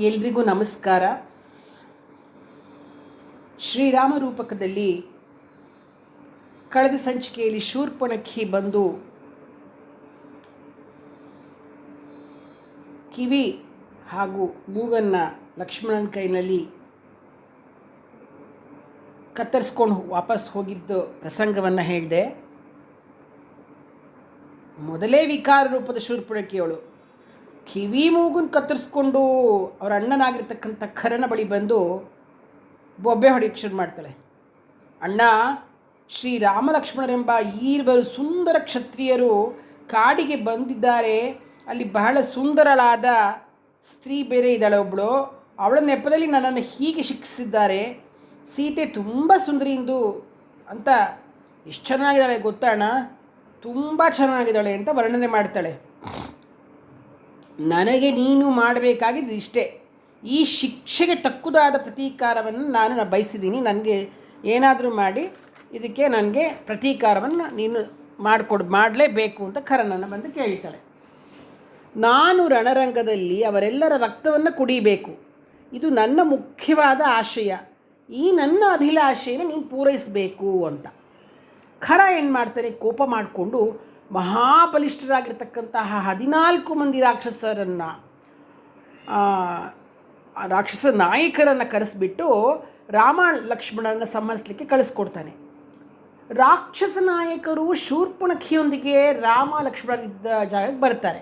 ಎಲ್ರಿಗೂ ನಮಸ್ಕಾರ. ಶ್ರೀರಾಮ ರೂಪಕದಲ್ಲಿ ಕಳೆದ ಸಂಚಿಕೆಯಲ್ಲಿ ಶೂರ್ಪಣಖಿ ಬಂದು ಕಿವಿ ಹಾಗೂ ಮೂಗನ್ನು ಲಕ್ಷ್ಮಣನ ಕೈನಲ್ಲಿ ಕತ್ತರಿಸ್ಕೊಂಡು ವಾಪಸ್ ಹೋಗಿದ್ದು ಪ್ರಸಂಗವನ್ನು ಹೇಳಿದೆ. ಮೊದಲೇ ವಿಕಾರ ರೂಪದ ಶೂರ್ಪಣಖಿಯವಳು ಕಿವಿ ಮೂಗನ್ನು ಕತ್ತರಿಸ್ಕೊಂಡು ಅವರ ಅಣ್ಣನಾಗಿರ್ತಕ್ಕಂಥ ಖರನ ಬಳಿ ಬಂದು ಬೊಬ್ಬೆ ಹೊಡೆಯಕ್ಕೆ ಶುರು ಮಾಡ್ತಾಳೆ. ಅಣ್ಣ, ಶ್ರೀರಾಮ ಲಕ್ಷ್ಮಣರೆಂಬ ಈರ್ವರು ಸುಂದರ ಕ್ಷತ್ರಿಯರು ಕಾಡಿಗೆ ಬಂದಿದ್ದಾರೆ. ಅಲ್ಲಿ ಬಹಳ ಸುಂದರಳಾದ ಸ್ತ್ರೀ ಬೇರೆ ಇದ್ದಾಳೆ ಒಬ್ಬಳು. ಅವಳ ನೆಪದಲ್ಲಿ ನನ್ನನ್ನು ಹೀಗೆ ಶಿಕ್ಷಿಸಿದ್ದಾರೆ. ಸೀತೆ ತುಂಬ ಸುಂದರಿಯಿಂದ ಅಂತ ಎಷ್ಟು ಚೆನ್ನಾಗಿದ್ದಾಳೆ ಗೊತ್ತಾ ಅಣ್ಣ, ತುಂಬ ಚೆನ್ನಾಗಿದ್ದಾಳೆ ಅಂತ ವರ್ಣನೆ ಮಾಡ್ತಾಳೆ. ನನಗೆ ನೀನು ಮಾಡಬೇಕಾಗಿದ್ದು ಇಷ್ಟೇ. ಈ ಶಿಕ್ಷೆಗೆ ತಕ್ಕುದಾದ ಪ್ರತೀಕಾರವನ್ನು ನಾನು ಬಯಸಿದ್ದೀನಿ. ನನಗೆ ಏನಾದರೂ ಮಾಡಿ ಇದಕ್ಕೆ ನನಗೆ ಪ್ರತೀಕಾರವನ್ನು ನೀನು ಮಾಡಲೇಬೇಕು ಅಂತ ಖರನನ್ನು ಬಂದು ಕೇಳ್ತಾಳೆ. ನಾನು ರಣರಂಗದಲ್ಲಿ ಅವರೆಲ್ಲರ ರಕ್ತವನ್ನು ಕುಡಿಯಬೇಕು. ಇದು ನನ್ನ ಮುಖ್ಯವಾದ ಆಶಯ. ಈ ನನ್ನ ಅಭಿಲಾಷೆಯನ್ನು ನೀನು ಪೂರೈಸಬೇಕು ಅಂತ. ಖರ ಏನು ಮಾಡ್ತಾನೆ, ಕೋಪ ಮಾಡಿಕೊಂಡು ಮಹಾಬಲಿಷ್ಠರಾಗಿರ್ತಕ್ಕಂತಹ 14 ಮಂದಿ ರಾಕ್ಷಸ ನಾಯಕರನ್ನು ಕರೆಸಿಬಿಟ್ಟು ರಾಮ ಲಕ್ಷ್ಮಣರನ್ನು ಸಂಹರಿಸಲಿಕ್ಕೆ ಕಳಿಸ್ಕೊಡ್ತಾನೆ. ರಾಕ್ಷಸ ನಾಯಕರು ಶೂರ್ಪಣಖಿಯೊಂದಿಗೆ ರಾಮ ಲಕ್ಷ್ಮಣರಿದ್ದ ಜಾಗಕ್ಕೆ ಬರ್ತಾರೆ.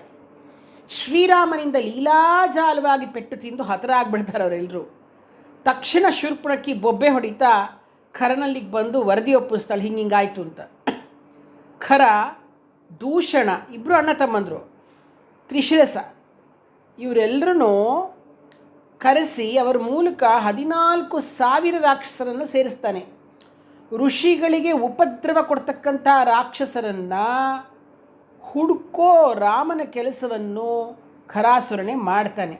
ಶ್ರೀರಾಮನಿಂದ ಲೀಲಾಜಾಲವಾಗಿ ಪೆಟ್ಟು ತಿಂದು ಹತರಾಗ್ಬಿಡ್ತಾರೆ ಅವರೆಲ್ಲರೂ. ತಕ್ಷಣ ಶೂರ್ಪಣಖಿ ಬೊಬ್ಬೆ ಹೊಡಿತಾ ಖರನಲ್ಲಿಗೆ ಬಂದು ವರದಿ ಒಪ್ಪಿಸ್ತಾಳೆ, ಹಿಂಗಾಯ್ತು ಅಂತ. ಖರ, ದೂಷಣ ಇಬ್ಬರು ಅಣ್ಣ ತಮ್ಮಂದರು, ತ್ರಿಶಿರಸ ಇವರೆಲ್ಲರೂ ಕರೆಸಿ ಅವರ ಮೂಲಕ 14,000 ರಾಕ್ಷಸರನ್ನು ಸೇರಿಸ್ತಾನೆ. ಋಷಿಗಳಿಗೆ ಉಪದ್ರವ ಕೊಡ್ತಕ್ಕಂಥ ರಾಕ್ಷಸರನ್ನು ಹುಡುಕೋ ರಾಮನ ಕೆಲಸವನ್ನು ಖರಾಸುರನೇ ಮಾಡ್ತಾನೆ.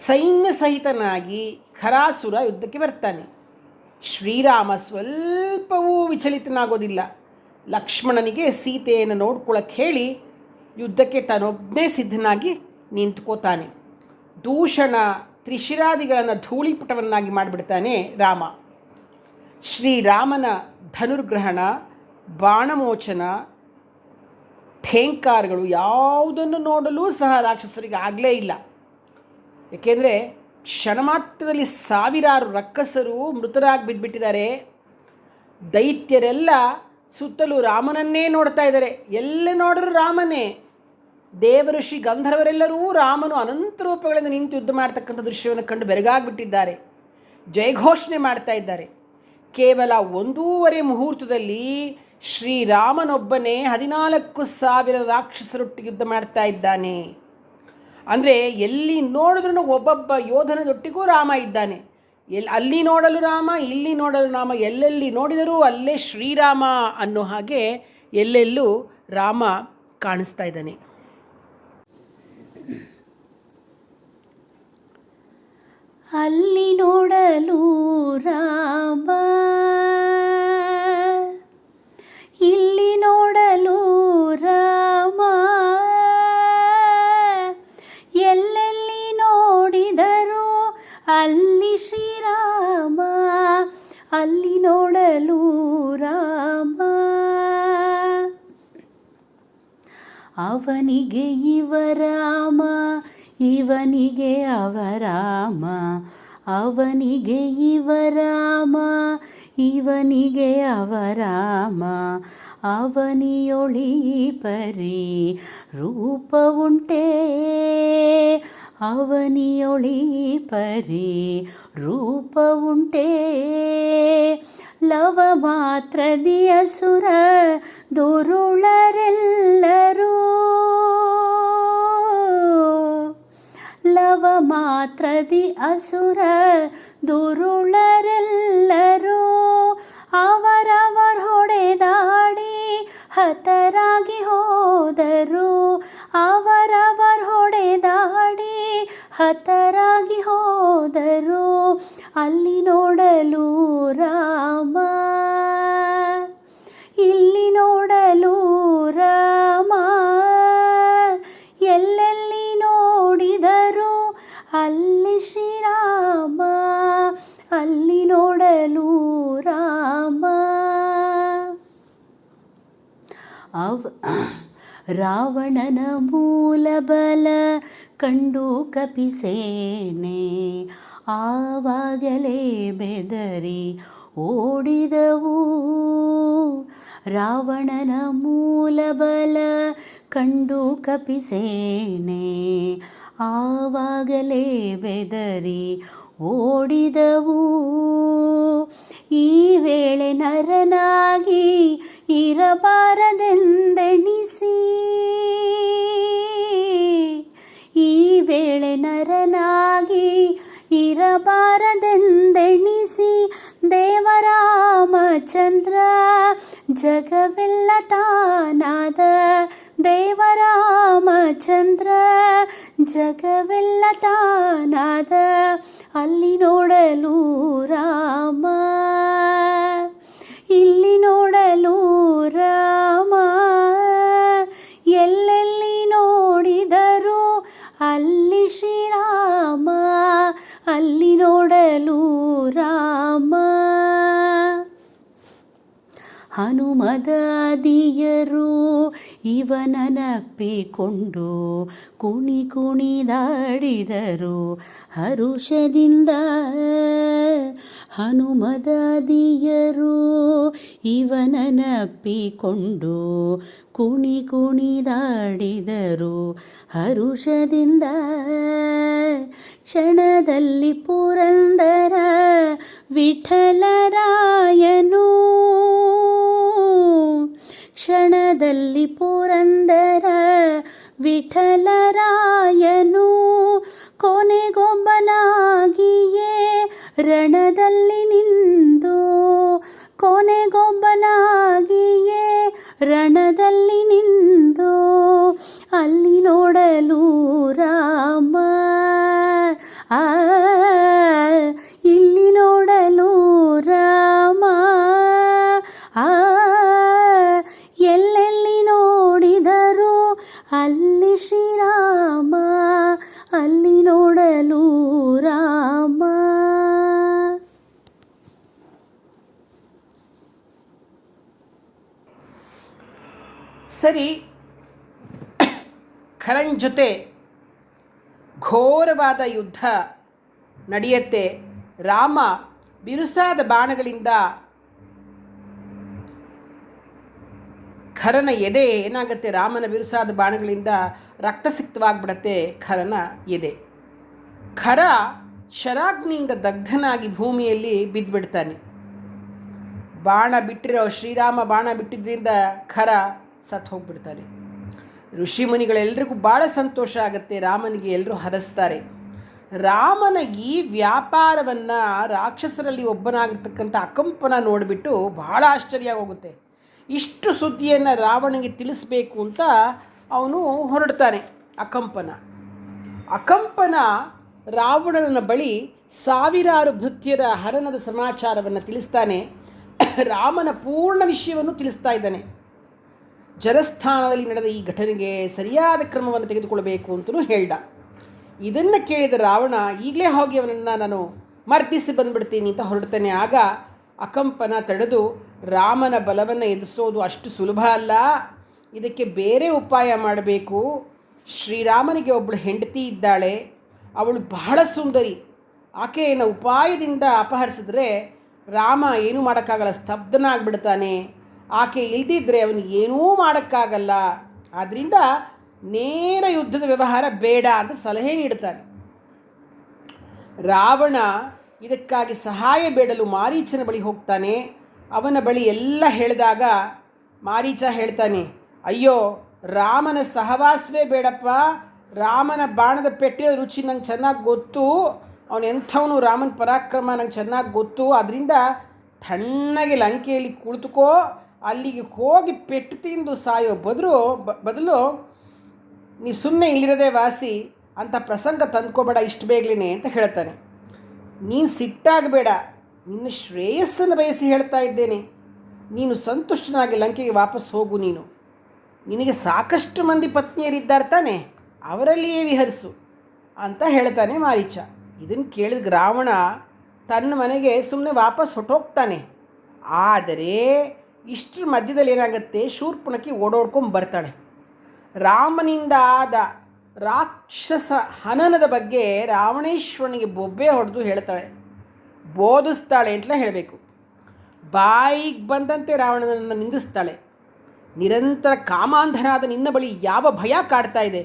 ಸೈನ್ಯ ಸಹಿತನಾಗಿ ಖರಾಸುರ ಯುದ್ಧಕ್ಕೆ ಬರ್ತಾನೆ. ಶ್ರೀರಾಮ ಸ್ವಲ್ಪವೂ ವಿಚಲಿತನಾಗೋದಿಲ್ಲ. ಲಕ್ಷ್ಮಣನಿಗೆ ಸೀತೆಯನ್ನು ನೋಡ್ಕೊಳ್ಳೋಕ್ಕೆ ಹೇಳಿ ಯುದ್ಧಕ್ಕೆ ತಾನೊಬ್ಬನೇ ಸಿದ್ಧನಾಗಿ ನಿಂತ್ಕೋತಾನೆ. ದೂಷಣ ತ್ರಿಶಿರಾದಿಗಳನ್ನು ಧೂಳಿಪುಟವನ್ನಾಗಿ ಮಾಡಿಬಿಡ್ತಾನೆ ರಾಮ. ಶ್ರೀರಾಮನ ಧನುರ್ಗ್ರಹಣ, ಬಾಣಮೋಚನ, ಠೇಂಕಾರಗಳು ಯಾವುದನ್ನು ನೋಡಲೂ ಸಹ ರಾಕ್ಷಸರಿಗೆ ಆಗಲೇ ಇಲ್ಲ. ಏಕೆಂದರೆ ಕ್ಷಣ ಮಾತ್ರದಲ್ಲಿ 1000 ರಕ್ಕಸರು ಮೃತರಾಗಿ ಬಿದ್ದುಬಿಟ್ಟಿದ್ದಾರೆ. ದೈತ್ಯರೆಲ್ಲ ಸುತ್ತಲೂ ರಾಮನನ್ನೇ ನೋಡ್ತಾ ಇದ್ದಾರೆ. ಎಲ್ಲ ನೋಡಿದ್ರು ರಾಮನೇ. ದೇವಋಷಿ ಗಂಧರ್ವರೆಲ್ಲರೂ ರಾಮನು ಅನಂತ ರೂಪಗಳಿಂದ ನಿಂತು ಯುದ್ಧ ಮಾಡ್ತಕ್ಕಂಥ ದೃಶ್ಯವನ್ನು ಕಂಡು ಬೆರಗಾಗಿಬಿಟ್ಟಿದ್ದಾರೆ. ಜಯಘೋಷಣೆ ಮಾಡ್ತಾ ಇದ್ದಾರೆ. ಕೇವಲ 1.5 ಮುಹೂರ್ತದಲ್ಲಿ ಶ್ರೀರಾಮನೊಬ್ಬನೇ 14,000 ರಾಕ್ಷಸರೊಟ್ಟಿಗೆ ಯುದ್ಧ ಮಾಡ್ತಾ ಇದ್ದಾನೆ. ಅಂದರೆ ಎಲ್ಲಿ ನೋಡಿದ್ರೂ ಒಬ್ಬೊಬ್ಬ ಯೋಧನದೊಟ್ಟಿಗೂ ರಾಮ ಇದ್ದಾನೆ. ಅಲ್ಲಿ ನೋಡಲು ರಾಮ, ಇಲ್ಲಿ ನೋಡಲು ರಾಮ, ಎಲ್ಲೆಲ್ಲಿ ನೋಡಿದರೂ ಅಲ್ಲೇ ಶ್ರೀರಾಮ ಅನ್ನೋ ಹಾಗೆ ಎಲ್ಲೆಲ್ಲೂ ರಾಮ ಕಾಣಿಸ್ತಾ ಇದ್ದಾನೆ. ಅಲ್ಲಿ ನೋಡಲು ರಾಮ, ಇಲ್ಲಿ ನೋಡಲು ರಾಮ, ಎಲ್ಲೆಲ್ಲಿ ನೋಡಿದರೂ ಅಲ್ಲಿ ಶ್ರೀರಾಮ, ಅಲ್ಲಿ ನೋಡಲು ರಾಮ. ಅವನಿಗೆ ಇವರಾಮ, ಇವನಿಗೆ ಅವರಾಮ, ಅವನಿಗೆ ಇವರಾಮ, ಇವನಿಗೆ ಅವರಾಮ. ಅವನಿಯೊಳಿ ಪರಿ ರೂಪ ಉಂಟೇ, ಅವನಿಯೊಳಿ ಪರಿ ರೂಪ ಉಂಟೇ. ಲವ ಮಾತ್ರದಿ ಅಸುರ ದುರುಳರೆಲ್ಲರೂ, ಲವ ಮಾತ್ರದಿ ಅಸುರ ದುರುಳರೆಲ್ಲರೂ. ಅವರವರ ಹೊಡೆದಾಡಿ ಹತರಾಗಿ ಹೋದರು, ಅವರವರ ಹೊಡೆದಾಡಿ ಹತರಾಗಿ ಹೋದರು. ಅಲ್ಲಿ ನೋಡಲು ರಾಮ, ಇಲ್ಲಿ ನೋಡಲು ರಾಮ, ಎಲ್ಲೆಲ್ಲಿ ಅಲ್ಲಿ ಶ್ರೀರಾಮ ಅಲ್ಲಿ ನೋಡಲು ರಾಮ. ರಾವಣನ ಮೂಲ ಬಲ ಕಂಡು ಕಪಿಸೇನೆ ಆವಾಗಲೇ ಬೆದರಿ ಓಡಿದವು. ರಾವಣನ ಮೂಲ ಬಲ ಕಂಡು ಕಪಿಸೇನೆ ಆವಾಗಲೇ ಬೆದರಿ ಓಡಿದವು. ಈ ವೇಳೆ ನರನಾಗಿ ಇರಬಾರದೆಂದೆಣಿಸಿ, ಈ ವೇಳೆ ನರನಾಗಿ ಇರಬಾರದೆಂದೆಣಿಸಿ ದೇವರಾಮಚಂದ್ರ ಜಗವೆಲ್ಲ ತಾನಾದ. ದೇವರಾಮಚಂದ್ರ ಜಗವೆಲ್ಲ ತಾನಾದ ಅಲ್ಲಿ ನೋಡಲು ರಾಮ ಇಲ್ಲಿ ನೋಡಲು ರಾಮ. ಎಲ್ಲೆಲ್ಲಿ ನೋಡಿದರು ಅಲ್ಲಿ ಶ್ರೀರಾಮ ಅಲ್ಲಿ ನೋಡಲು ರಾಮ. ಹನುಮದಾದಿಯರು ಇವನನಪ್ಪಿಕೊಂಡು ಕುಣಿ ಕುಣಿದಾಡಿದರು ಹರುಷದಿಂದ. ಹನುಮದಾದಿಯರು ಇವನನಪ್ಪಿಕೊಂಡು ಕುಣಿ ಕುಣಿದಾಡಿದರು ಹರುಷದಿಂದ. ಕ್ಷಣದಲ್ಲಿ ಪುರಂದರ ವಿಠಲರಾಯನು, ಕ್ಷಣದಲ್ಲಿ ಪುರಂದರ ವಿಠಲರಾಯನು ಕೊನೆಗೊಬ್ಬನಾಗಿಯೇ ರಣದಲ್ಲಿ ನಿಂದು, ಕೊನೆಗೊಬ್ಬನಾಗಿಯೇ ರಣದಲ್ಲಿ ನಿಂದು ಅಲ್ಲಿ ನೋಡಲು ರಾಮ ಇಲ್ಲಿ ನೋಡಲು ರಾಮ. ಎಲ್ಲೆಲ್ಲಿ ನೋಡಿದರು ಅಲ್ಲಿ ಶ್ರೀರಾಮ ಅಲ್ಲಿ ನೋಡಲು ರಾಮ. ಸರಿ, ಖರನ್ ಜೊತೆ ಘೋರವಾದ ಯುದ್ಧ ನಡೆಯುತ್ತೆ. ರಾಮ ಬಿರುಸಾದ ಬಾಣಗಳಿಂದ ಖರನ ಎದೆ ಏನಾಗುತ್ತೆ, ರಾಮನ ಬಿರುಸಾದ ಬಾಣಗಳಿಂದ ರಕ್ತಸಿಕ್ತವಾಗಿಬಿಡತ್ತೆ ಖರನ ಎದೆ. ಖರ ಶರಾಗ್ನಿಯಿಂದ ದಗ್ಧನಾಗಿ ಭೂಮಿಯಲ್ಲಿ ಬಿದ್ದುಬಿಡ್ತಾನೆ. ಬಾಣ ಬಿಟ್ಟಿರೋ ಶ್ರೀರಾಮ ಬಾಣ ಬಿಟ್ಟಿದ್ದರಿಂದ ಖರ ಸತ್ತು ಹೋಗ್ಬಿಡ್ತಾನೆ. ಋಷಿಮುನಿಗಳೆಲ್ಲರಿಗೂ ಭಾಳ ಸಂತೋಷ ಆಗುತ್ತೆ. ರಾಮನಿಗೆ ಎಲ್ಲರೂ ಹರಸ್ತಾರೆ. ರಾಮನ ಈ ವ್ಯಾಪಾರವನ್ನು ರಾಕ್ಷಸರಲ್ಲಿ ಒಬ್ಬನಾಗಿರ್ತಕ್ಕಂಥ ಅಕಂಪನ ನೋಡಿಬಿಟ್ಟು ಭಾಳ ಆಶ್ಚರ್ಯ ಹೋಗುತ್ತೆ. ಇಷ್ಟು ಸುದ್ದಿಯನ್ನು ರಾವಣನಿಗೆ ತಿಳಿಸ್ಬೇಕು ಅಂತ ಅವನು ಹೊರಡ್ತಾನೆ. ಅಕಂಪನ ರಾವಣನ ಬಳಿ ಸಾವಿರಾರು ಭೃತ್ಯರ ಹರಣದ ಸಮಾಚಾರವನ್ನು ತಿಳಿಸ್ತಾನೆ. ರಾಮನ ಪೂರ್ಣ ವಿಷಯವನ್ನು ತಿಳಿಸ್ತಾ ಇದ್ದಾನೆ. ಜರಸ್ಥಾನದಲ್ಲಿ ನಡೆದ ಈ ಘಟನೆಗೆ ಸರಿಯಾದ ಕ್ರಮವನ್ನು ತೆಗೆದುಕೊಳ್ಳಬೇಕು ಅಂತಲೂ ಹೇಳ್ದ. ಇದನ್ನು ಕೇಳಿದ ರಾವಣ ಈಗಲೇ ಹೋಗಿ ಅವನನ್ನು ನಾನು ಮರ್ದಿಸಿ ಬಂದುಬಿಡ್ತೀನಿ ಅಂತ ಹೊರಡ್ತಾನೆ. ಆಗ ಅಕಂಪನ ತಡೆದು ರಾಮನ ಬಲವನ್ನು ಎದುರಿಸೋದು ಅಷ್ಟು ಸುಲಭ ಅಲ್ಲ, ಇದಕ್ಕೆ ಬೇರೆ ಉಪಾಯ ಮಾಡಬೇಕು. ಶ್ರೀರಾಮನಿಗೆ ಒಬ್ಬಳು ಹೆಂಡತಿ ಇದ್ದಾಳೆ, ಅವಳು ಬಹಳ ಸುಂದರಿ. ಆಕೆಯನ್ನು ಉಪಾಯದಿಂದ ಅಪಹರಿಸಿದ್ರೆ ರಾಮ ಏನೂ ಮಾಡೋಕ್ಕಾಗಲ್ಲ, ಸ್ತಬ್ಧನಾಗ್ಬಿಡ್ತಾನೆ. ಆಕೆ ಇಲ್ದಿದ್ರೆ ಅವನು ಏನೂ ಮಾಡೋಕ್ಕಾಗಲ್ಲ. ಆದ್ದರಿಂದ ನೇರ ಯುದ್ಧದ ವ್ಯವಹಾರ ಬೇಡ ಅಂತ ಸಲಹೆ ನೀಡ್ತಾನೆ. ರಾವಣ ಇದಕ್ಕಾಗಿ ಸಹಾಯ ಬೇಡಲು ಮಾರೀಚನ ಬಳಿ ಹೋಗ್ತಾನೆ. ಅವನ ಬಳಿ ಎಲ್ಲ ಹೇಳಿದಾಗ ಮಾರೀಚ ಹೇಳ್ತಾನೆ, ಅಯ್ಯೋ ರಾಮನ ಸಹವಾಸವೇ ಬೇಡಪ್ಪ, ರಾಮನ ಬಾಣದ ಪೆಟ್ಟಿನ ರುಚಿ ನಂಗೆ ಚೆನ್ನಾಗಿ ಗೊತ್ತು, ಅವನು ಎಂಥವನು, ರಾಮನ ಪರಾಕ್ರಮ ನಂಗೆ ಚೆನ್ನಾಗಿ ಗೊತ್ತು. ಅದರಿಂದ ತಣ್ಣಗೆ ಲಂಕೆಯಲ್ಲಿ ಕುಳಿತುಕೋ, ಅಲ್ಲಿಗೆ ಹೋಗಿ ಪೆಟ್ಟು ತಿಂದು ಸಾಯೋ ಬದಲು ನೀ ಸುಮ್ಮನೆ ಇಲ್ಲಿರೋದೇ ವಾಸಿ ಅಂತ ಪ್ರಸಂಗ ತಂದ್ಕೋಬೇಡ ಇಷ್ಟು ಬೇಗಲೇ ಅಂತ ಹೇಳ್ತಾನೆ. ನೀನು ಸಿಟ್ಟಾಗಬೇಡ, ನಿನ್ನ ಶ್ರೇಯಸ್ಸನ್ನು ಬಯಸಿ ಹೇಳ್ತಾ ಇದ್ದೇನೆ. ನೀನು ಸಂತುಷ್ಟನಾಗಿ ಲಂಕೆಗೆ ವಾಪಸ್ ಹೋಗು. ನಿನಗೆ ಸಾಕಷ್ಟು ಮಂದಿ ಪತ್ನಿಯರಿದ್ದಾರೆ ತಾನೆ, ಅವರಲ್ಲಿಯೇ ವಿಹರಿಸು. ಅಂತ ಹೇಳ್ತಾನೆ ಮಾರೀಚ. ಇದನ್ನು ಕೇಳಿದ ರಾವಣ ತನ್ನ ಮನೆಗೆ ಸುಮ್ಮನೆ ವಾಪಸ್ ಹೊಟ್ಟೋಗ್ತಾನೆ. ಆದರೆ ಇಷ್ಟರ ಮಧ್ಯದಲ್ಲಿ ಏನಾಗುತ್ತೆ, ಶೂರ್ಪಣಖಿ ಓಡೋಡ್ಕೊಂಡು ಬರ್ತಾಳೆ. ರಾಮನಿಂದ ಆದ ರಾಕ್ಷಸ ಹನನದ ಬಗ್ಗೆ ರಾವಣೇಶ್ವರನಿಗೆ ಬೊಬ್ಬೆ ಹೊಡೆದು ಹೇಳ್ತಾಳೆ, ಬೋಧಿಸ್ತಾಳೆ ಅಂತಲೇ ಹೇಳಬೇಕು. ಬಾಯಿಗೆ ಬಂದಂತೆ ರಾವಣನನ್ನು ನಿಂದಿಸ್ತಾಳೆ. ನಿರಂತರ ಕಾಮಾಂಧನಾದ ನಿನ್ನ ಬಳಿ ಯಾವ ಭಯ ಕಾಡ್ತಾ ಇದೆ?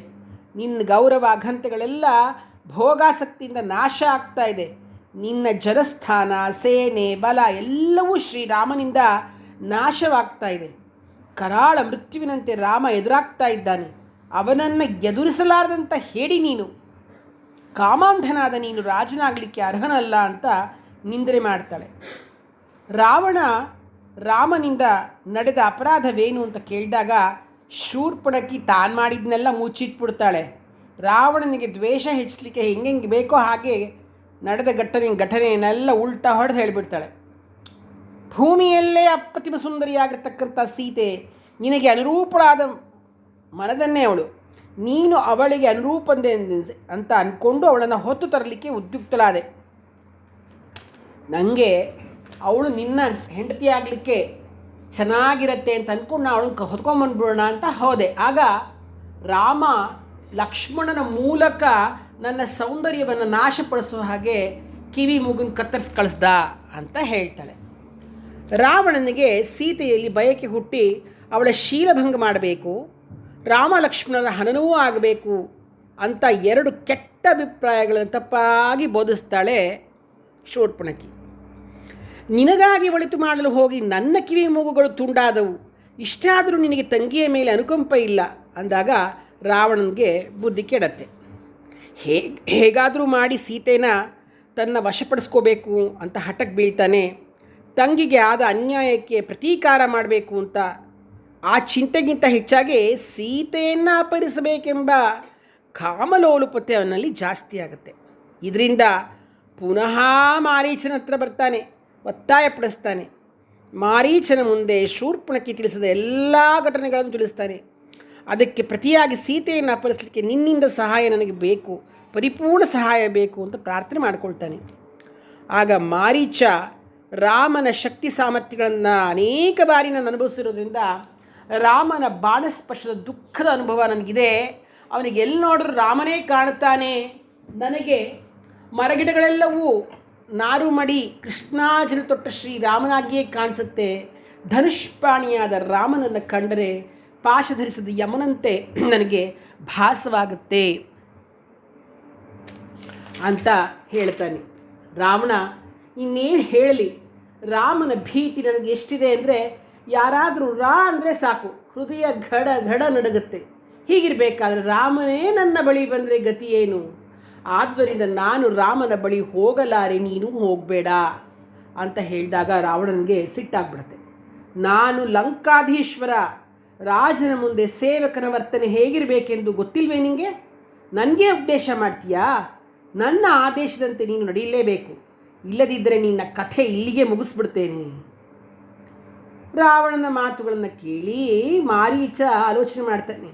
ನಿನ್ನ ಗೌರವ ಘಂತೆಗಳೆಲ್ಲ ಭೋಗಾಸಕ್ತಿಯಿಂದ ನಾಶ ಆಗ್ತಾ ಇದೆ. ನಿನ್ನ ಜನಸ್ಥಾನ, ಸೇನೆ, ಬಲ ಎಲ್ಲವೂ ಶ್ರೀರಾಮನಿಂದ ನಾಶವಾಗ್ತಾ ಇದೆ. ಕರಾಳ ಮೃತ್ಯುವಿನಂತೆ ರಾಮ ಎದುರಾಗ್ತಾ ಇದ್ದಾನೆ. ಅವನನ್ನು ಎದುರಿಸಲಾರದಂಥ ಹೇಳಿ ನೀನು, ಕಾಮಾಂಧನಾದ ನೀನು ರಾಜನಾಗಲಿಕ್ಕೆ ಅರ್ಹನಲ್ಲ ಅಂತ ನಿಂದನೆ ಮಾಡ್ತಾಳೆ. ರಾಮನಿಂದ ನಡೆದ ಅಪರಾಧವೇನು ಅಂತ ಕೇಳಿದಾಗ ಶೂರ್ಪಣಖಿ ತಾನು ಮಾಡಿದ್ನೆಲ್ಲ ಮುಚ್ಚಿಟ್ಬಿಡ್ತಾಳೆ. ರಾವಣನಿಗೆ ದ್ವೇಷ ಹೆಚ್ಚಲಿಕ್ಕೆ ಹೆಂಗೆ ಬೇಕೋ ಹಾಗೆ ನಡೆದ ಘಟನೆಯನ್ನೆಲ್ಲ ಉಲ್ಟಾ ಹೊಡೆದು ಹೇಳಿಬಿಡ್ತಾಳೆ. ಭೂಮಿಯಲ್ಲೇ ಅಪ್ರತಿಮ ಸುಂದರಿಯಾಗಿರ್ತಕ್ಕಂಥ ಸೀತೆ ನಿನಗೆ ಅನುರೂಪಳಾದ ಮನದನ್ನೇ ಅವಳು, ನೀನು ಅವಳಿಗೆ ಅನುರೂಪಂದೆ ಅಂತ ಅಂದ್ಕೊಂಡು ಅವಳನ್ನು ಹೊತ್ತು ತರಲಿಕ್ಕೆ ಉದ್ಯುಕ್ತಳಾದೆ. ನನಗೆ ಅವಳು ನಿನ್ನ ಹೆಂಡತಿ ಆಗಲಿಕ್ಕೆ ಚೆನ್ನಾಗಿರತ್ತೆ ಅಂತ ಅಂದ್ಕೊಂಡು ನಾನು ಅವಳನ್ನ ಹೊತ್ಕೊಂಬಂದ್ಬಿಡೋಣ ಅಂತ ಹೋದೆ. ಆಗ ರಾಮ ಲಕ್ಷ್ಮಣನ ಮೂಲಕ ನನ್ನ ಸೌಂದರ್ಯವನ್ನು ನಾಶಪಡಿಸೋ ಹಾಗೆ ಕಿವಿ ಮೂಗನ್ನು ಕತ್ತರಿಸಿ ಕಳಿಸ್ದ ಅಂತ ಹೇಳ್ತಾಳೆ. ರಾವಣನಿಗೆ ಸೀತೆಯಲ್ಲಿ ಬಯಕೆ ಹುಟ್ಟಿ ಅವಳ ಶೀಲಭಂಗ ಮಾಡಬೇಕು, ರಾಮ ಲಕ್ಷ್ಮಣರ ಹನನವೂ ಆಗಬೇಕು ಅಂತ ಎರಡು ಕೆಟ್ಟ ಅಭಿಪ್ರಾಯಗಳನ್ನು ತಪ್ಪಾಗಿ ಬೋಧಿಸ್ತಾಳೆ ಶೂರ್ಪಣಖಿ. ನಿನಗಾಗಿ ಒಳಿತು ಮಾಡಲು ಹೋಗಿ ನನ್ನ ಕಿವಿ ಮೂಗುಗಳು ತುಂಡಾದವು, ಇಷ್ಟಾದರೂ ನಿನಗೆ ತಂಗಿಯ ಮೇಲೆ ಅನುಕಂಪ ಇಲ್ಲ ಅಂದಾಗ ರಾವಣನಿಗೆ ಬುದ್ಧಿ ಕೆಡತ್ತೆ. ಹೇಗಾದರೂ ಮಾಡಿ ಸೀತೆನ ತನ್ನ ವಶಪಡಿಸ್ಕೋಬೇಕು ಅಂತ ಹಠಕ್ಕೆ ಬೀಳ್ತಾನೆ. ತಂಗಿಗೆ ಆದ ಅನ್ಯಾಯಕ್ಕೆ ಪ್ರತೀಕಾರ ಮಾಡಬೇಕು ಅಂತ ಆ ಚಿಂತೆಗಿಂತ ಹೆಚ್ಚಾಗಿ ಸೀತೆಯನ್ನು ಅಪಹರಿಸಬೇಕೆಂಬ ಕಾಮಲೋಲುಪತೆ ಅವನಲ್ಲಿ ಜಾಸ್ತಿ ಆಗುತ್ತೆ. ಇದರಿಂದ ಪುನಃ ಮಾರೀಚನ ಹತ್ರ ಬರ್ತಾನೆ, ಒತ್ತಾಯಪಡಿಸ್ತಾನೆ. ಮಾರೀಚನ ಮುಂದೆ ಶೂರ್ಪಣಖಿ ತಿಳಿಸಿದ ಎಲ್ಲ ಘಟನೆಗಳನ್ನು ತಿಳಿಸ್ತಾನೆ. ಅದಕ್ಕೆ ಪ್ರತಿಯಾಗಿ ಸೀತೆಯನ್ನು ಅಪಹರಿಸಲಿಕ್ಕೆ ನಿನ್ನಿಂದ ಸಹಾಯ ನನಗೆ ಬೇಕು, ಪರಿಪೂರ್ಣ ಸಹಾಯ ಬೇಕು ಅಂತ ಪ್ರಾರ್ಥನೆ ಮಾಡಿಕೊಳ್ತಾನೆ. ಆಗ ಮಾರೀಚ ರಾಮನ ಶಕ್ತಿ ಸಾಮರ್ಥ್ಯಗಳನ್ನು ಅನೇಕ ಬಾರಿ ನಾನು ಅನುಭವಿಸಿರೋದ್ರಿಂದ ರಾಮನ ಬಾಣಸ್ಪರ್ಶದ ದುಃಖದ ಅನುಭವ ನನಗಿದೆ. ಅವನಿಗೆ ಎಲ್ಲಿ ನೋಡಿದ್ರು ರಾಮನೇ ಕಾಣುತ್ತಾನೆ. ನನಗೆ ಮರಗಿಡಗಳೆಲ್ಲವೂ ನಾರು ಮಡಿ ಕೃಷ್ಣಾರ್ಜುನ ತೊಟ್ಟ ಶ್ರೀರಾಮನಾಗಿಯೇ ಕಾಣಿಸುತ್ತೆ. ಧನುಷ್ಪಾಣಿಯಾದ ರಾಮನನ್ನು ಕಂಡರೆ ಪಾಶಧರಿಸಿದ ಯಮನಂತೆ ನನಗೆ ಭಾಸವಾಗುತ್ತೆ ಅಂತ ಹೇಳ್ತಾನೆ. ರಾವಣ ಇನ್ನೇನು ಹೇಳಲಿ, ರಾಮನ ಭೀತಿ ನನಗೆ ಎಷ್ಟಿದೆ ಅಂದರೆ ಯಾರಾದರೂ ರಾ ಅಂದರೆ ಸಾಕು ಹೃದಯ ಘಡ ಘಡ ನಡುಗುತ್ತೆ. ಹೀಗಿರಬೇಕಾದ್ರೆ ರಾಮನೇ ನನ್ನ ಬಳಿ ಬಂದರೆ ಗತಿ ಏನು? ಆದ್ದರಿಂದ ನಾನು ರಾಮನ ಬಳಿ ಹೋಗಲಾರೆ, ನೀನು ಹೋಗಬೇಡ ಅಂತ ಹೇಳಿದಾಗ ರಾವಣನಿಗೆ ಸಿಟ್ಟಾಗ್ಬಿಡುತ್ತೆ. ನಾನು ಲಂಕಾಧೀಶ್ವರ, ರಾಜನ ಮುಂದೆ ಸೇವಕನ ವರ್ತನೆ ಹೇಗಿರಬೇಕೆಂದು ಗೊತ್ತಿಲ್ವೇ ನಿನಗೆ? ನನಗೆ ಉಪದೇಶ ಮಾಡ್ತೀಯಾ? ನನ್ನ ಆದೇಶದಂತೆ ನೀನು ನಡೀಲೇಬೇಕು, ಇಲ್ಲದಿದ್ದರೆ ನಿನ್ನ ಕಥೆ ಇಲ್ಲಿಗೆ ಮುಗಿಸ್ಬಿಡ್ತೇನೆ. ರಾವಣನ ಮಾತುಗಳನ್ನು ಕೇಳಿ ಮಾರೀಚ ಆಲೋಚನೆ ಮಾಡ್ತಾನೆ,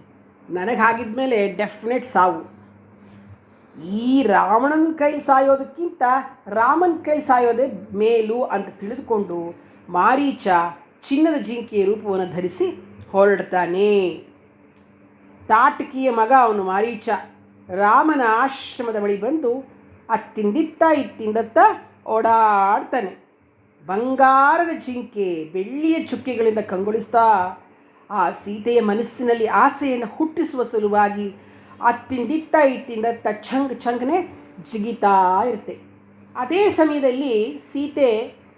ನನಗೆ ಹಾಗಿದ್ಮೇಲೆ ಡೆಫಿನೆಟ್ ಸಾವು. ಈ ರಾವಣನ ಕೈ ಸಾಯೋದಕ್ಕಿಂತ ರಾಮನ ಕೈ ಸಾಯೋದೇ ಮೇಲು ಅಂತ ತಿಳಿದುಕೊಂಡು ಮಾರೀಚ ಚಿನ್ನದ ಜಿಂಕೆಯ ರೂಪವನ್ನು ಧರಿಸಿ ಹೊರಡ್ತಾನೆ. ತಾಟಕಿಯ ಮಗ ಅವನು ಮಾರೀಚ. ರಾಮನ ಆಶ್ರಮದ ಬಳಿ ಬಂದು ಅತ್ತಿಂದಿತ್ತ ಇತ್ತಿಂದತ್ತ ಓಡಾಡ್ತಾನೆ. ಬಂಗಾರದ ಜಿಂಕೆ ಬೆಳ್ಳಿಯ ಚುಕ್ಕೆಗಳಿಂದ ಕಂಗೊಳಿಸ್ತಾ ಆ ಸೀತೆಯ ಮನಸ್ಸಿನಲ್ಲಿ ಆಸೆಯನ್ನು ಹುಟ್ಟಿಸುವ ಸಲುವಾಗಿ ಅತ್ತಿಂದಿತ್ತ ಇತ್ತಿಂದತ್ತ ಚಂಗನೆ ಜಿಗಿತಾ ಇರುತ್ತೆ. ಅದೇ ಸಮಯದಲ್ಲಿ ಸೀತೆ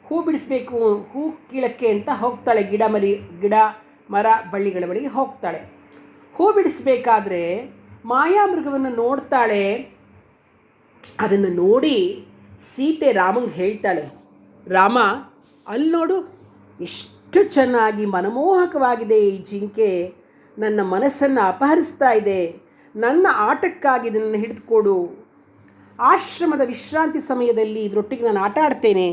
ಹೂ ಬಿಡಿಸ್ಬೇಕು, ಹೂ ಕೀಳಕ್ಕೆ ಅಂತ ಹೋಗ್ತಾಳೆ. ಗಿಡ ಮರ ಬಳ್ಳಿಗಳ ಬಳಿಗೆ ಹೋಗ್ತಾಳೆ. ಹೂ ಬಿಡಿಸ್ಬೇಕಾದ್ರೆ ಮಾಯಾಮೃಗವನ್ನು ನೋಡ್ತಾಳೆ. ಅದನ್ನು ನೋಡಿ ಸೀತೆ ರಾಮಂಗೆ ಹೇಳ್ತಾಳೆ, ರಾಮ ಅಲ್ಲಿ ನೋಡು, ಎಷ್ಟು ಚೆನ್ನಾಗಿ ಮನಮೋಹಕವಾಗಿದೆ ಈ ಜಿಂಕೆ, ನನ್ನ ಮನಸ್ಸನ್ನು ಅಪಹರಿಸ್ತಾ ಇದೆ, ನನ್ನ ಆಟಕ್ಕಾಗಿ ಇದನ್ನು ಹಿಡಿದುಕೊಡು. ಆಶ್ರಮದ ವಿಶ್ರಾಂತಿ ಸಮಯದಲ್ಲಿ ಇದರೊಟ್ಟಿಗೆ ನಾನು ಆಟ ಆಡ್ತೇನೆ.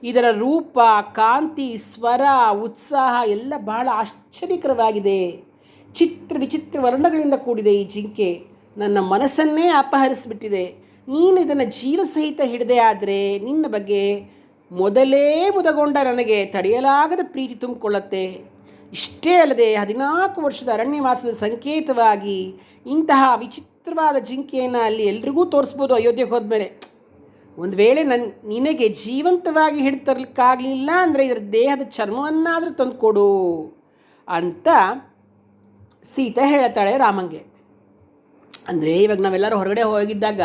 ಇದರ ರೂಪ, ಕಾಂತಿ, ಸ್ವರ, ಉತ್ಸಾಹ ಎಲ್ಲ ಬಹಳ ಆಶ್ಚರ್ಯಕರವಾಗಿದೆ. ವಿಚಿತ್ರ ವರ್ಣಗಳಿಂದ ಕೂಡಿದೆ ಈ ಜಿಂಕೆ. ನನ್ನ ಮನಸ್ಸನ್ನೇ ಅಪಹರಿಸಿಬಿಟ್ಟಿದೆ. ನೀನು ಇದನ್ನು ಜೀವಸಹಿತ ಹಿಡಿದೆ ಆದರೆ ನಿನ್ನ ಬಗ್ಗೆ ಮೊದಲೇ ಮುದಗೊಂಡ ನನಗೆ ತಡೆಯಲಾಗದ ಪ್ರೀತಿ ತುಂಬಿಕೊಳ್ಳುತ್ತೆ. ಇಷ್ಟೇ ಅಲ್ಲದೆ 14 ವರ್ಷದ ಅರಣ್ಯವಾಸದ ಸಂಕೇತವಾಗಿ ಇಂತಹ ವಿಚಿತ್ರವಾದ ಜಿಂಕೆಯನ್ನು ಅಲ್ಲಿ ಎಲ್ರಿಗೂ ತೋರಿಸ್ಬೋದು ಅಯೋಧ್ಯೆಗೆ ಹೋದ್ಮೇಲೆ. ಒಂದು ವೇಳೆ ನಿನಗೆ ಜೀವಂತವಾಗಿ ಹಿಡಿದು ತರಲಿಕ್ಕಾಗಲಿಲ್ಲ ಅಂದರೆ ಇದರ ದೇಹದ ಚರ್ಮವನ್ನಾದರೂ ತಂದುಕೊಡು ಅಂತ ಸೀತೆ ಹೇಳ್ತಾಳೆ ರಾಮಂಗೆ. ಅಂದರೆ ಇವಾಗ ನಾವೆಲ್ಲರೂ ಹೊರಗಡೆ ಹೋಗಿದ್ದಾಗ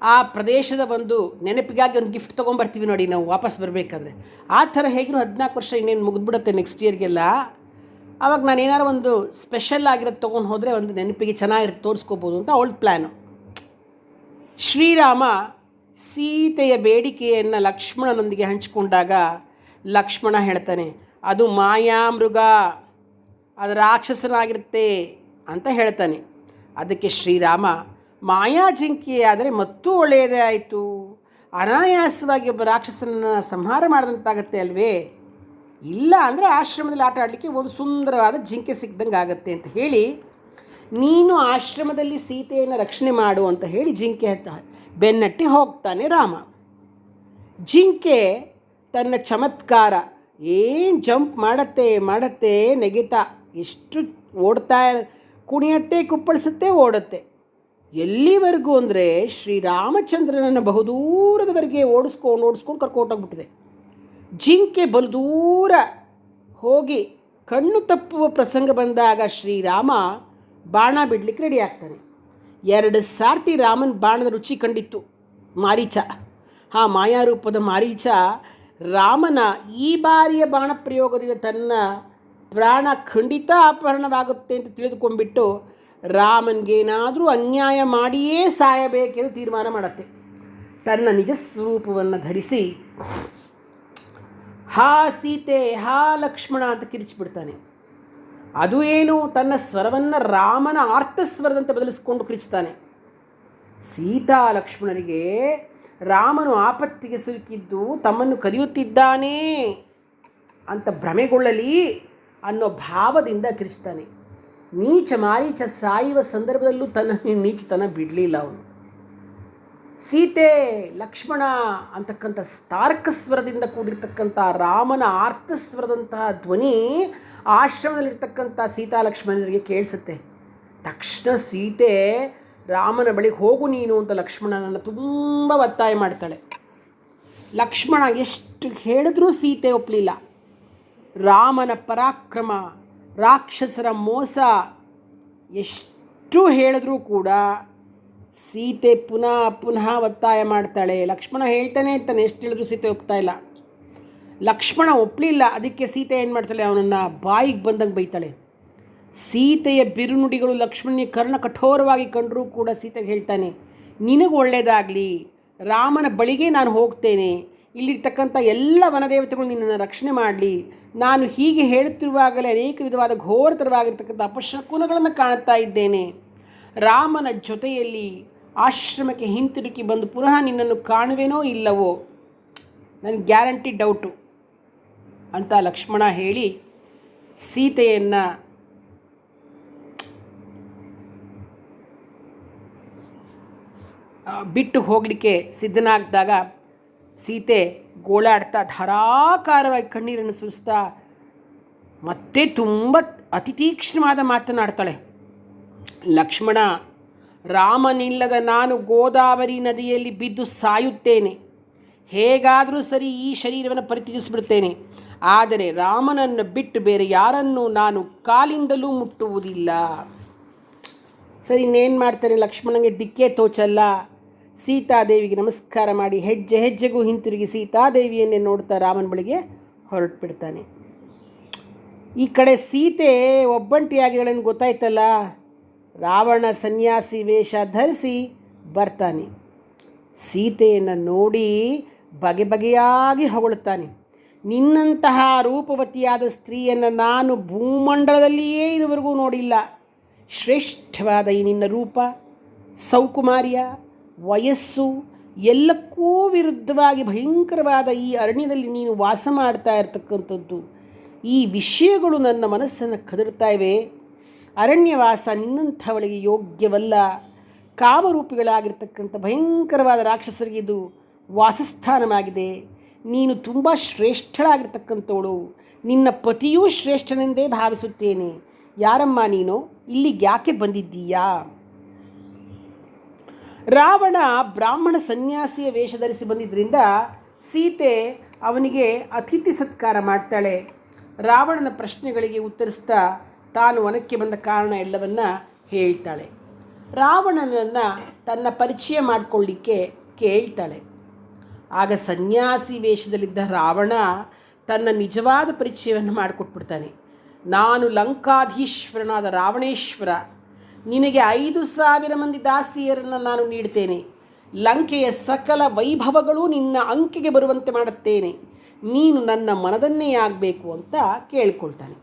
ಆ ಪ್ರದೇಶದ ಒಂದು ನೆನಪಿಗಾಗಿ ಒಂದು ಗಿಫ್ಟ್ ತೊಗೊಂಬರ್ತೀವಿ ನೋಡಿ ನಾವು ವಾಪಸ್ ಬರಬೇಕಾದ್ರೆ. ಆ ಥರ ಹೇಗಿರೋ 14 ವರ್ಷ ಇನ್ನೇನು ಮುಗಿದ್ಬಿಡುತ್ತೆ ನೆಕ್ಸ್ಟ್ ಇಯರ್ಗೆಲ್ಲ. ಆವಾಗ ನಾನು ಏನಾರು ಒಂದು ಸ್ಪೆಷಲ್ ಆಗಿರೋದು ತೊಗೊಂಡು ಹೋದರೆ ಒಂದು ನೆನಪಿಗೆ ಚೆನ್ನಾಗಿರುತ್ತೆ ತೋರಿಸ್ಕೋಬೋದು ಅಂತ ಅವಳ ಪ್ಲ್ಯಾನು. ಶ್ರೀರಾಮ ಸೀತೆಯ ಬೇಡಿಕೆಯನ್ನು ಲಕ್ಷ್ಮಣನೊಂದಿಗೆ ಹಂಚಿಕೊಂಡಾಗ ಲಕ್ಷ್ಮಣ ಹೇಳ್ತಾನೆ, ಅದು ಮಾಯಾಮೃಗ, ಅದು ರಾಕ್ಷಸನಾಗಿರುತ್ತೆ ಅಂತ ಹೇಳ್ತಾನೆ. ಅದಕ್ಕೆ ಶ್ರೀರಾಮ, ಮಾಯಾ ಜಿಂಕೆಯಾದರೆ ಮತ್ತೂ ಒಳ್ಳೆಯದೇ ಆಯಿತು, ಅನಾಯಾಸವಾಗಿ ಒಬ್ಬ ರಾಕ್ಷಸನನ್ನು ಸಂಹಾರ ಮಾಡಿದಂತಾಗತ್ತೆ ಅಲ್ವೇ, ಇಲ್ಲ ಅಂದರೆ ಆಶ್ರಮದಲ್ಲಿ ಆಟ ಆಡಲಿಕ್ಕೆ ಒಂದು ಸುಂದರವಾದ ಜಿಂಕೆ ಸಿಕ್ದಂಗೆ ಆಗುತ್ತೆ ಅಂತ ಹೇಳಿ, ನೀನು ಆಶ್ರಮದಲ್ಲಿ ಸೀತೆಯನ್ನು ರಕ್ಷಣೆ ಮಾಡು ಅಂತ ಹೇಳಿ ಜಿಂಕೆ ಬೆನ್ನಟ್ಟಿ ಹೋಗ್ತಾನೆ ರಾಮ. ಜಿಂಕೆ ತನ್ನ ಚಮತ್ಕಾರ ಏನು ಜಂಪ್ ಮಾಡತ್ತೆ ನೆಗೆತಾ, ಎಷ್ಟು ಓಡ್ತಾ ಕುಣಿಯತ್ತೆ, ಕುಪ್ಪಳಿಸುತ್ತೆ, ಓಡುತ್ತೆ. ಎಲ್ಲಿವರೆಗೂ ಅಂದರೆ ಶ್ರೀರಾಮಚಂದ್ರನನ್ನು ಬಹುದೂರದವರೆಗೆ ಓಡಿಸ್ಕೊಂಡು ಕರ್ಕೊಂಡೋಗ್ಬಿಟ್ಟಿದೆ. ಜಿಂಕೆ ಬಲು ದೂರ ಹೋಗಿ ಕಣ್ಣು ತಪ್ಪುವ ಪ್ರಸಂಗ ಬಂದಾಗ ಶ್ರೀರಾಮ ಬಾಣ ಬಿಡಲಿಕ್ಕೆ ರೆಡಿ ಆಗ್ತಾನೆ. 2 ಸಾರ್ತಿ ರಾಮನ ಬಾಣದ ರುಚಿ ಕಂಡಿತ್ತು ಮಾರೀಚ. ಮಾಯಾರೂಪದ ಮಾರೀಚ ರಾಮನ ಈ ಬಾರಿಯ ಬಾಣ ಪ್ರಯೋಗದಿಂದ ತನ್ನ ಪ್ರಾಣ ಖಂಡಿತ ಅಪಹರಣವಾಗುತ್ತೆ ಅಂತ ತಿಳಿದುಕೊಂಡ್ಬಿಟ್ಟು ರಾಮನಿಗೇನಾದರೂ ಅನ್ಯಾಯ ಮಾಡಿಯೇ ಸಾಯಬೇಕೆಂದು ತೀರ್ಮಾನ ಮಾಡುತ್ತೆ. ತನ್ನ ನಿಜ ಸ್ವರೂಪವನ್ನು ಧರಿಸಿ ಹಾ ಸೀತೆ, ಹಾ ಲಕ್ಷ್ಮಣ ಅಂತ ಕಿರಿಚಿಬಿಡ್ತಾನೆ. ಅದು ಏನು, ತನ್ನ ಸ್ವರವನ್ನು ರಾಮನ ಆರ್ತಸ್ವರದಂತೆ ಬದಲಿಸಿಕೊಂಡು ಕಿರಿಚ್ತಾನೆ. ಸೀತಾ ಲಕ್ಷ್ಮಣರಿಗೆ ರಾಮನು ಆಪತ್ತಿಗೆ ಸಿಲುಕಿದ್ದು ತಮ್ಮನ್ನು ಕರೆಯುತ್ತಿದ್ದಾನೆ ಅಂತ ಭ್ರಮೆಗೊಳ್ಳಲಿ ಅನ್ನೋ ಭಾವದಿಂದ ಕಿರಿಚ್ತಾನೆ. ನೀಚ ಮಾರೀಚ ಸಾಯುವ ಸಂದರ್ಭದಲ್ಲೂ ತನ್ನ ನೀಚತನ ಬಿಡಲಿಲ್ಲ ಅವನು. ಸೀತೆ, ಲಕ್ಷ್ಮಣ ಅಂತಕ್ಕಂಥ ತಾರಕಸ್ವರದಿಂದ ಕೂಡಿರ್ತಕ್ಕಂಥ ರಾಮನ ಆರ್ತಸ್ವರದಂತಹ ಧ್ವನಿ ಆಶ್ರಮದಲ್ಲಿರ್ತಕ್ಕಂಥ ಸೀತಾ ಲಕ್ಷ್ಮಣರಿಗೆ ಕೇಳಿಸುತ್ತೆ. ತಕ್ಷಣ ಸೀತೆ ರಾಮನ ಬಳಿಗೆ ಹೋಗು ನೀನು ಅಂತ ಲಕ್ಷ್ಮಣನನ್ನು ತುಂಬ ಒತ್ತಾಯ ಮಾಡ್ತಾಳೆ. ಲಕ್ಷ್ಮಣ ಎಷ್ಟು ಹೇಳಿದ್ರೂ ಸೀತೆ ಒಪ್ಪಲಿಲ್ಲ. ರಾಮನ ಪರಾಕ್ರಮ, ರಾಕ್ಷಸರ ಮೋಸ ಎಷ್ಟು ಹೇಳಿದ್ರೂ ಕೂಡ ಸೀತೆ ಪುನಃ ಒತ್ತಾಯ ಮಾಡ್ತಾಳೆ. ಲಕ್ಷ್ಮಣ ಹೇಳ್ತಾನೆ ಇರ್ತಾನೆ, ಎಷ್ಟು ಹೇಳಿದ್ರು ಸೀತೆ ಒಪ್ತಾ ಇಲ್ಲ. ಲಕ್ಷ್ಮಣ ಒಪ್ಪಲಿಲ್ಲ. ಅದಕ್ಕೆ ಸೀತೆ ಏನು ಮಾಡ್ತಾಳೆ, ಅವನನ್ನು ಬಾಯಿಗೆ ಬಂದಂಗೆ ಬೈತಾಳೆ. ಸೀತೆಯ ಬಿರುನುಡಿಗಳು ಲಕ್ಷ್ಮಣನಿಗೆ ಕರ್ಣ ಕಠೋರವಾಗಿ ಕಂಡರೂ ಕೂಡ ಸೀತೆಗೆ ಹೇಳ್ತಾನೆ, ನಿನಗೆ ಒಳ್ಳೆಯದಾಗಲಿ, ರಾಮನ ಬಳಿಗೆ ನಾನು ಹೋಗ್ತೇನೆ, ಇಲ್ಲಿರ್ತಕ್ಕಂಥ ಎಲ್ಲ ವನದೇವತೆಗಳು ನಿನ್ನನ್ನು ರಕ್ಷಣೆ ಮಾಡಲಿ. ನಾನು ಹೀಗೆ ಹೇಳುತ್ತಿರುವಾಗಲೇ ಅನೇಕ ವಿಧವಾದ ಘೋರತರವಾಗಿರ್ತಕ್ಕಂಥ ಅಪಶಕುನಗಳನ್ನು ಕಾಣ್ತಾ ಇದ್ದೇನೆ. ರಾಮನ ಜೊತೆಯಲ್ಲಿ ಆಶ್ರಮಕ್ಕೆ ಹಿಂತಿರುಗಿ ಬಂದು ಪುನಃ ನಿನ್ನನ್ನು ಕಾಣುವೇನೋ ಇಲ್ಲವೋ, ನನಗೆ ಗ್ಯಾರಂಟಿ ಡೌಟು ಅಂತ ಲಕ್ಷ್ಮಣ ಹೇಳಿ ಸೀತೆಯನ್ನು ಬಿಟ್ಟು ಹೋಗಲಿಕ್ಕೆ ಸಿದ್ಧನಾಗಿದ್ದಾಗ ಸೀತೆ ಗೋಳಾಡ್ತಾ ಧಾರಾಕಾರವಾಗಿ ಕಣ್ಣೀರನ್ನು ಸುರಿಸ್ತಾ ಮತ್ತೆ ತುಂಬ ಅತಿ ತೀಕ್ಷ್ಣವಾದ ಮಾತನಾಡ್ತಾಳೆ. ಲಕ್ಷ್ಮಣ, ರಾಮನಿಲ್ಲದ ನಾನು ಗೋದಾವರಿ ನದಿಯಲ್ಲಿ ಬಿದ್ದು ಸಾಯುತ್ತೇನೆ, ಹೇಗಾದರೂ ಸರಿ ಈ ಶರೀರವನ್ನು ಪರಿತ್ಯಜಿಸಿಬಿಡ್ತೇನೆ, ಆದರೆ ರಾಮನನ್ನು ಬಿಟ್ಟು ಬೇರೆ ಯಾರನ್ನೂ ನಾನು ಕಾಲಿಂದಲೂ ಮುಟ್ಟುವುದಿಲ್ಲ. ಸರಿ, ಇನ್ನೇನು ಮಾಡ್ತಾನೆ ಲಕ್ಷ್ಮಣನಿಗೆ ದಿಕ್ಕೇ ತೋಚಲ್ಲ. ಸೀತಾದೇವಿಗೆ ನಮಸ್ಕಾರ ಮಾಡಿ ಹೆಜ್ಜೆ ಹೆಜ್ಜೆಗೂ ಹಿಂತಿರುಗಿ ಸೀತಾದೇವಿಯನ್ನೇ ನೋಡ್ತಾ ರಾಮನ ಬಳಿಗೆ ಹೊರಟುಬಿಡ್ತಾನೆ. ಈ ಕಡೆ ಸೀತೆ ಒಬ್ಬಂಟಿಯಾಗಿಗಳೇನು ಗೊತ್ತಾಯ್ತಲ್ಲ, ರಾವಣ ಸನ್ಯಾಸಿ ವೇಷ ಧರಿಸಿ ಬರ್ತಾನೆ. ಸೀತೆಯನ್ನು ನೋಡಿ ಬಗೆ ಬಗೆಯಾಗಿ ಹೊಗಳುತ್ತಾನೆ. ನಿನ್ನಂತಹ ರೂಪವತಿಯಾದ ಸ್ತ್ರೀಯನ್ನು ನಾನು ಭೂಮಂಡಲದಲ್ಲಿಯೇ ಇದುವರೆಗೂ ನೋಡಿಲ್ಲ. ಶ್ರೇಷ್ಠವಾದ ಈ ನಿನ್ನ ರೂಪ, ಸೌಕುಮಾರ್ಯ, ವಯಸ್ಸು ಎಲ್ಲಕ್ಕೂ ವಿರುದ್ಧವಾಗಿ ಭಯಂಕರವಾದ ಈ ಅರಣ್ಯದಲ್ಲಿ ನೀನು ವಾಸ ಮಾಡ್ತಾ ಇರತಕ್ಕಂಥದ್ದು, ಈ ವಿಷಯಗಳು ನನ್ನ ಮನಸ್ಸನ್ನು ಕದಡ್ತಾ ಇವೆ. ಅರಣ್ಯವಾಸ ನಿನ್ನಂಥವಳಿಗೆ ಯೋಗ್ಯವಲ್ಲ. ಕಾಮರೂಪಿಗಳಾಗಿರ್ತಕ್ಕಂಥ ಭಯಂಕರವಾದ ರಾಕ್ಷಸರಿಗೆ ಇದು ವಾಸಸ್ಥಾನವಾಗಿದೆ. ನೀನು ತುಂಬ ಶ್ರೇಷ್ಠಳಾಗಿರ್ತಕ್ಕಂಥವಳು, ನಿನ್ನ ಪತಿಯೂ ಶ್ರೇಷ್ಠನೆಂದೇ ಭಾವಿಸುತ್ತೇನೆ. ಯಾರಮ್ಮ ನೀನು? ಇಲ್ಲಿಗೆ ಯಾಕೆ ಬಂದಿದ್ದೀಯಾ? ರಾವಣ ಬ್ರಾಹ್ಮಣ ಸನ್ಯಾಸಿಯ ವೇಷ ಧರಿಸಿ ಬಂದಿದ್ದರಿಂದ ಸೀತೆ ಅವನಿಗೆ ಅತಿಥಿ ಸತ್ಕಾರ ಮಾಡ್ತಾಳೆ. ರಾವಣನ ಪ್ರಶ್ನೆಗಳಿಗೆ ಉತ್ತರಿಸ್ತಾ ತಾನು ವನಕ್ಕೆ ಬಂದ ಕಾರಣ ಎಲ್ಲವನ್ನ ಹೇಳ್ತಾಳೆ. ರಾವಣನನ್ನು ತನ್ನ ಪರಿಚಯ ಮಾಡಿಕೊಳ್ಳಿಕ್ಕೆ ಕೇಳ್ತಾಳೆ. ಆಗ ಸನ್ಯಾಸಿ ವೇಷದಲ್ಲಿದ್ದ ರಾವಣ ತನ್ನ ನಿಜವಾದ ಪರಿಚಯವನ್ನು ಮಾಡಿಕೊಟ್ಬಿಡ್ತಾನೆ. ನಾನು ಲಂಕಾಧೀಶ್ವರನಾದ ರಾವಣೇಶ್ವರ. ನಿನಗೆ 5,000 ಮಂದಿ ದಾಸಿಯರನ್ನು ನಾನು ನೀಡ್ತೇನೆ. ಲಂಕೆಯ ಸಕಲ ವೈಭವಗಳು ನಿನ್ನ ಅಂಕೆಗೆ ಬರುವಂತೆ ಮಾಡುತ್ತೇನೆ. ನೀನು ನನ್ನ ಮನದನ್ನೇ ಆಗಬೇಕು ಅಂತ ಕೇಳಿಕೊಳ್ತಾನೆ.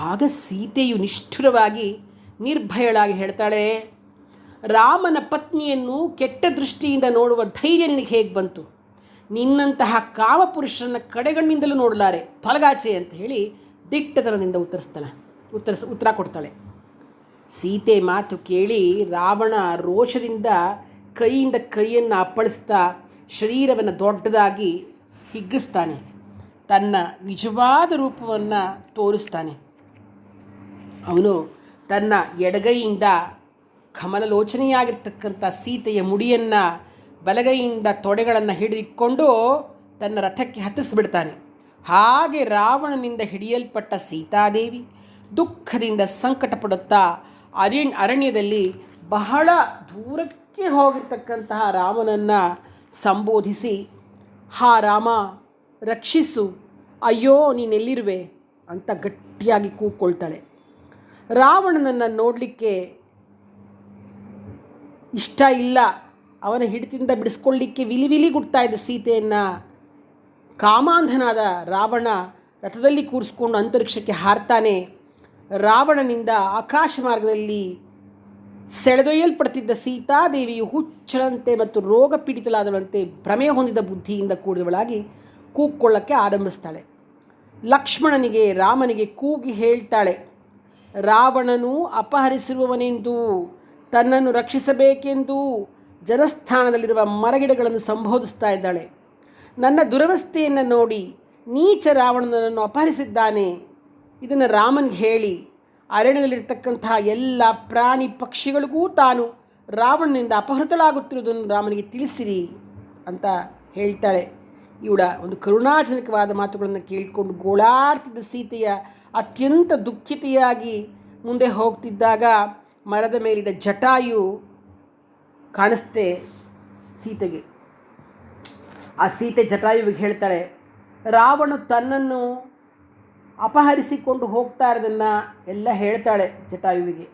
ಆಗ ಸೀತೆಯು ನಿಷ್ಠುರವಾಗಿ ನಿರ್ಭಯಳಾಗಿ ಹೇಳ್ತಾಳೆ, ರಾಮನ ಪತ್ನಿಯನ್ನು ಕೆಟ್ಟ ದೃಷ್ಟಿಯಿಂದ ನೋಡುವ ಧೈರ್ಯ ನಿನಗೆ ಹೇಗೆ ಬಂತು? ನಿನ್ನಂತಹ ಕಾಮಪುರುಷರನ್ನ ಕಡೆಗಣ್ಣಿಂದಲೂ ನೋಡಲಾರೆ, ತೊಲಗಾಚೆ ಅಂತ ಹೇಳಿ ದಿಟ್ಟತನದಿಂದ ಉತ್ತರ ಕೊಡ್ತಾಳೆ. ಸೀತೆ ಮಾತು ಕೇಳಿ ರಾವಣ ರೋಷದಿಂದ ಕೈಯಿಂದ ಕೈಯನ್ನು ಅಪ್ಪಳಿಸ್ತಾ ಶರೀರವನ್ನು ದೊಡ್ಡದಾಗಿ ಹಿಗ್ಗಿಸ್ತಾನೆ. ತನ್ನ ನಿಜವಾದ ರೂಪವನ್ನು ತೋರಿಸ್ತಾನೆ. ಅವನು ತನ್ನ ಎಡಗೈಯಿಂದ ಕಮಲಲೋಚನೆಯಾಗಿರ್ತಕ್ಕಂಥ ಸೀತೆಯ ಮುಡಿಯನ್ನು ಬಲಗೈಯಿಂದ ತೊಡೆಗಳನ್ನು ಹಿಡಿದಿಟ್ಕೊಂಡು ತನ್ನ ರಥಕ್ಕೆ ಹತ್ತಿಸ್ಬಿಡ್ತಾನೆ. ಹಾಗೆ ರಾವಣನಿಂದ ಹಿಡಿಯಲ್ಪಟ್ಟ ಸೀತಾದೇವಿ ದುಃಖದಿಂದ ಸಂಕಟ ಪಡುತ್ತಾ ಅರಣ್ಯದಲ್ಲಿ ಬಹಳ ದೂರಕ್ಕೆ ಹೋಗಿರ್ತಕ್ಕಂತಹ ರಾಮನನ್ನು ಸಂಬೋಧಿಸಿ, ಹಾ ರಾಮ ರಕ್ಷಿಸು, ಅಯ್ಯೋ ನೀನೆಲ್ಲಿರುವೆ ಅಂತ ಗಟ್ಟಿಯಾಗಿ ಕೂಗ್ಕೊಳ್ತಾಳೆ. ರಾವಣನನ್ನು ನೋಡಲಿಕ್ಕೆ ಇಷ್ಟ ಇಲ್ಲ. ಅವನ ಹಿಡಿತದಿಂದ ಬಿಡಿಸ್ಕೊಳ್ಳಿಕ್ಕೆ ವಿಲಿಗುಡ್ತಾ ಇದ್ದ ಸೀತೆಯನ್ನು ಕಾಮಾಂಧನಾದ ರಾವಣ ರಥದಲ್ಲಿ ಕೂರಿಸ್ಕೊಂಡು ಅಂತರಿಕ್ಷಕ್ಕೆ ಹಾರ್ತಾನೆ. ರಾವಣನಿಂದ ಆಕಾಶ ಮಾರ್ಗದಲ್ಲಿ ಸೆಳೆದೊಯ್ಯಲ್ಪಡ್ತಿದ್ದ ಸೀತಾದೇವಿಯು ಹುಚ್ಚಳಂತೆ ಮತ್ತು ರೋಗ ಪೀಡಿತಳಾದಳಂತೆ ಭ್ರಮೆ ಹೊಂದಿದ ಬುದ್ಧಿಯಿಂದ ಕೂಡಿದವಳಾಗಿ ಕೂಗ್ಕೊಳ್ಳೋಕ್ಕೆ ಆರಂಭಿಸ್ತಾಳೆ. ಲಕ್ಷ್ಮಣನಿಗೆ ರಾಮನಿಗೆ ಕೂಗಿ ಹೇಳ್ತಾಳೆ, ರಾವಣನು ಅಪಹರಿಸಿರುವವನೆಂದು, ತನ್ನನ್ನು ರಕ್ಷಿಸಬೇಕೆಂದು ಜನಸ್ಥಾನದಲ್ಲಿರುವ ಮರಗಿಡಗಳನ್ನು ಸಂಬೋಧಿಸ್ತಾ ಇದ್ದಾಳೆ. ನನ್ನ ದುರವಸ್ಥೆಯನ್ನು ನೋಡಿ ನೀಚ ರಾವಣನನ್ನು ಅಪಹರಿಸಿದ್ದಾನೆ. ಇದನ್ನು ರಾಮನಿಗೆ ಹೇಳಿ ಅರಣ್ಯದಲ್ಲಿರ್ತಕ್ಕಂತಹ ಎಲ್ಲ ಪ್ರಾಣಿ ಪಕ್ಷಿಗಳಿಗೂ ತಾನು ರಾವಣನಿಂದ ಅಪಹೃತಳಾಗುತ್ತಿರುವುದನ್ನು ರಾಮನಿಗೆ ತಿಳಿಸಿರಿ ಅಂತ ಹೇಳ್ತಾಳೆ. ಇವಳ ಒಂದು ಕರುಣಾಜನಕವಾದ ಮಾತುಗಳನ್ನು ಕೇಳಿಕೊಂಡು ಗೋಳಾಡ್ತಿದ್ದ ಸೀತೆಯ ಅತ್ಯಂತ ದುಃಖಿತೆಯಾಗಿ ಮುಂದೆ ಹೋಗ್ತಿದ್ದಾಗ ಮರದ ಮೇಲಿದ್ದ ಜಟಾಯು ಕಾಣಿಸ್ತೆ ಸೀತೆಗೆ. ಆ ಸೀತೆ ಜಟಾಯುವಿಗೆ ಹೇಳ್ತಾಳೆ, ರಾವಣ ತನ್ನನ್ನು ಅಪಹರಿಸಿಕೊಂಡು ಹೋಗ್ತಾ ಇರೋದನ್ನು ಎಲ್ಲ ಹೇಳ್ತಾಳೆ ಜಟಾಯುವಿಗೆ.